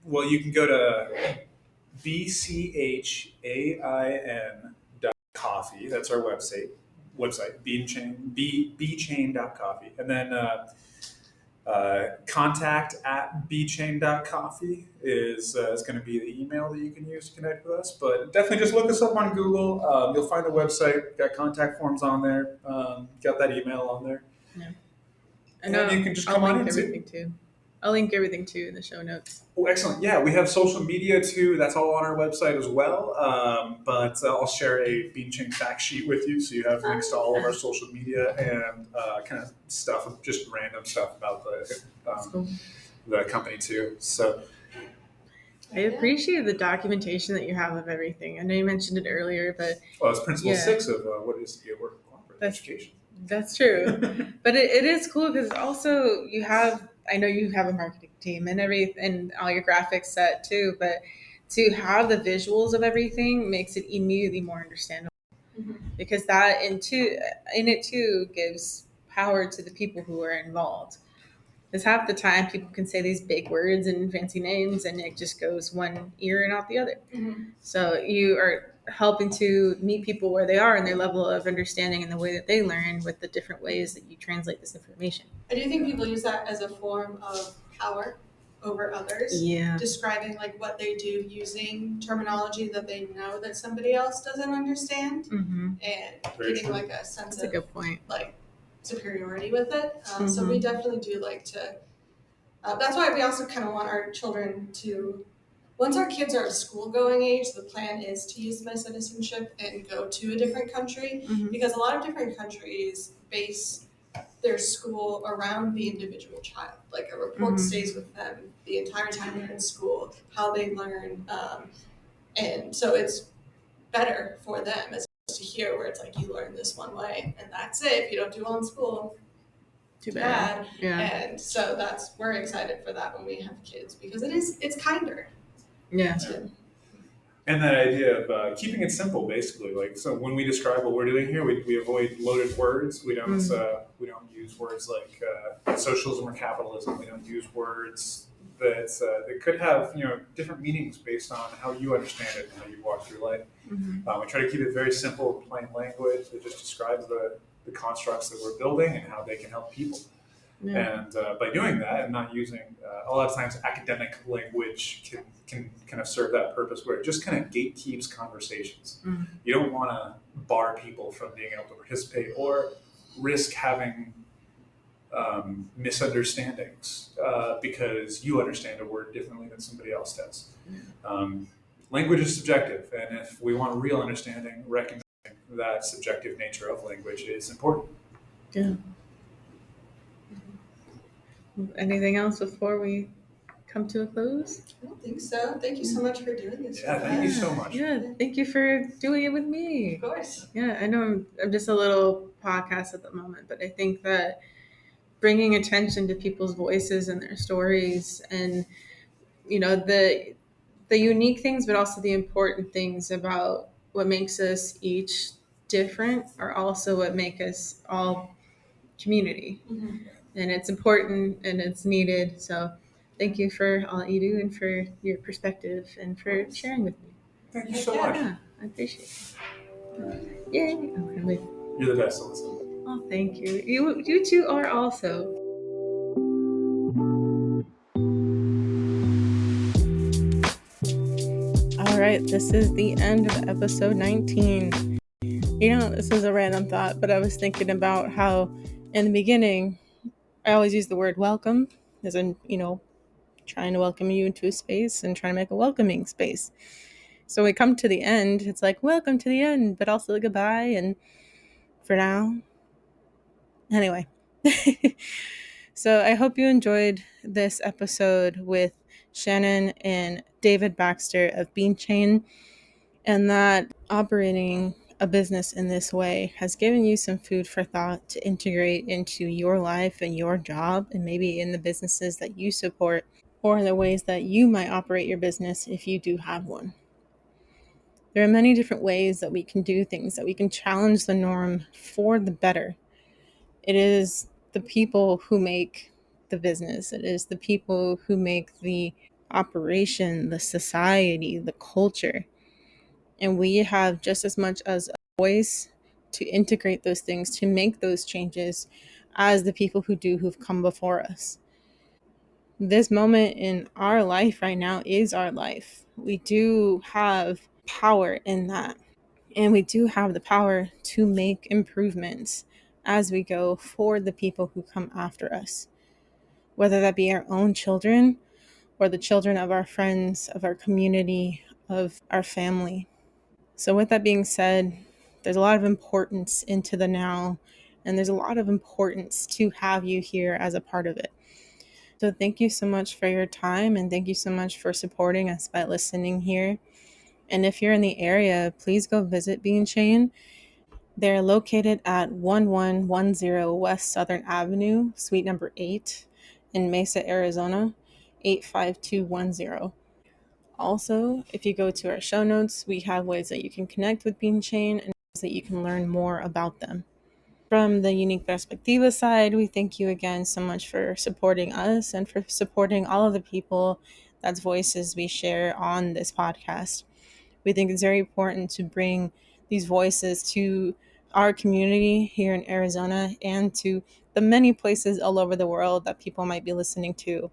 well, you can go to bchain.coffee. That's our website, Beanchain, bchain.coffee. And then contact@bchain.coffee is going to be the email that you can use to connect with us. But definitely just look us up on Google. You'll find the website, got contact forms on there, got that email on there. Yeah. And you can just come on in too. I'll link everything too in the show notes. Oh, excellent. Yeah, we have social media too. That's all on our website as well. But I'll share a Beanchain fact sheet with you so you have links to all of our social media and kind of stuff, just random stuff about the company too. So I appreciate the documentation that you have of everything. I know you mentioned it earlier, but it's principle 6 of what it is to be a worker cooperative education. That's true. But it is cool because also I know you have a marketing team and all your graphics set too, but to have the visuals of everything makes it immediately more understandable. Mm-hmm. Because that in it too gives power to the people who are involved. Because half the time people can say these big words and fancy names and it just goes one ear and out the other. Mm-hmm. So you are helping to meet people where they are in their level of understanding and the way that they learn with the different ways that you translate this information. I do think people use that as a form of power over others. Yeah. Describing what they do using terminology that they know that somebody else doesn't understand. Mm-hmm. And getting a sense That's a good point. superiority with it. So we definitely do like to. That's why we also kind of want our children to. Once our kids are of school going age, the plan is to use my citizenship and go to a different country because a lot of different countries base their school around the individual child. Like a report stays with them the entire time they're in school, how they learn, and so it's better for them as opposed to here where it's like you learn this one way and that's it. If you don't do well in school, Too bad. Yeah. And so we're excited for that when we have kids because it's kinder. Yeah. And that idea of keeping it simple, basically, like so when we describe what we're doing here, we avoid loaded words. We don't use words like socialism or capitalism. We don't use words that could have different meanings based on how you understand it and how you walk through life. We try to keep it very simple, plain language that just describes the constructs that we're building and how they can help people. Yeah. And by doing that and not using a lot of times academic language can kind of serve that purpose where it just kind of gatekeeps conversations. You don't want to bar people from being able to participate or risk having misunderstandings because you understand a word differently than somebody else does. Language is subjective, and if we want real understanding, recognizing that subjective nature of language is important. Yeah. Anything else before we come to a close? I don't think so. Thank you so much for doing this. Yeah, thank you so much. Yeah, thank you for doing it with me. Of course. Yeah, I know I'm just a little podcast at the moment, but I think that bringing attention to people's voices and their stories and, the unique things, but also the important things about what makes us each different are also what make us all community. And it's important and it's needed. So thank you for all that you do and for your perspective and for sharing with me. Thank you so much. Yeah, I appreciate it. Yay. Okay, You're the best, Alyssa. Oh, thank you. You two are also. All right, this is the end of episode 19. This is a random thought, but I was thinking about how in the beginning, I always use the word welcome, as in, trying to welcome you into a space and trying to make a welcoming space. So we come to the end, it's like, welcome to the end, but also goodbye and for now. Anyway, so I hope you enjoyed this episode with Shannon and David Baxter of Beanchain, and that operating a business in this way has given you some food for thought to integrate into your life and your job, and maybe in the businesses that you support, or the ways that you might operate your business if you do have one. There are many different ways that we can do things, that we can challenge the norm for the better. It is the people who make the business. It is the people who make the operation, the society, the culture. And we have just as much as a voice to integrate those things, to make those changes as the people who've come before us. This moment in our life right now is our life. We do have power in that. And we do have the power to make improvements as we go for the people who come after us, whether that be our own children or the children of our friends, of our community, of our family. So with that being said, there's a lot of importance into the now, and there's a lot of importance to have you here as a part of it. So thank you so much for your time, and thank you so much for supporting us by listening here. And if you're in the area, please go visit Beanchain. They're located at 1110 West Southern Avenue, suite number 8 in Mesa, Arizona, 85210. Also, if you go to our show notes, we have ways that you can connect with Beanchain and ways that you can learn more about them. From the Unique Perspectiva side, we thank you again so much for supporting us and for supporting all of the people that's voices we share on this podcast. We think it's very important to bring these voices to our community here in Arizona and to the many places all over the world that people might be listening to.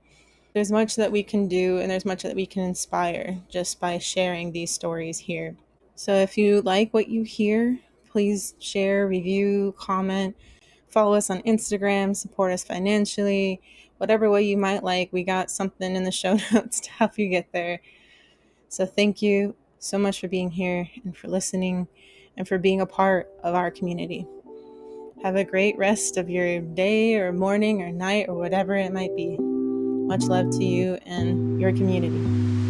There's much that we can do, and there's much that we can inspire just by sharing these stories here. So if you like what you hear, please share, review, comment, follow us on Instagram, support us financially, whatever way you might like. We got something in the show notes to help you get there. So thank you so much for being here and for listening and for being a part of our community. Have a great rest of your day or morning or night or whatever it might be. Much love to you and your community.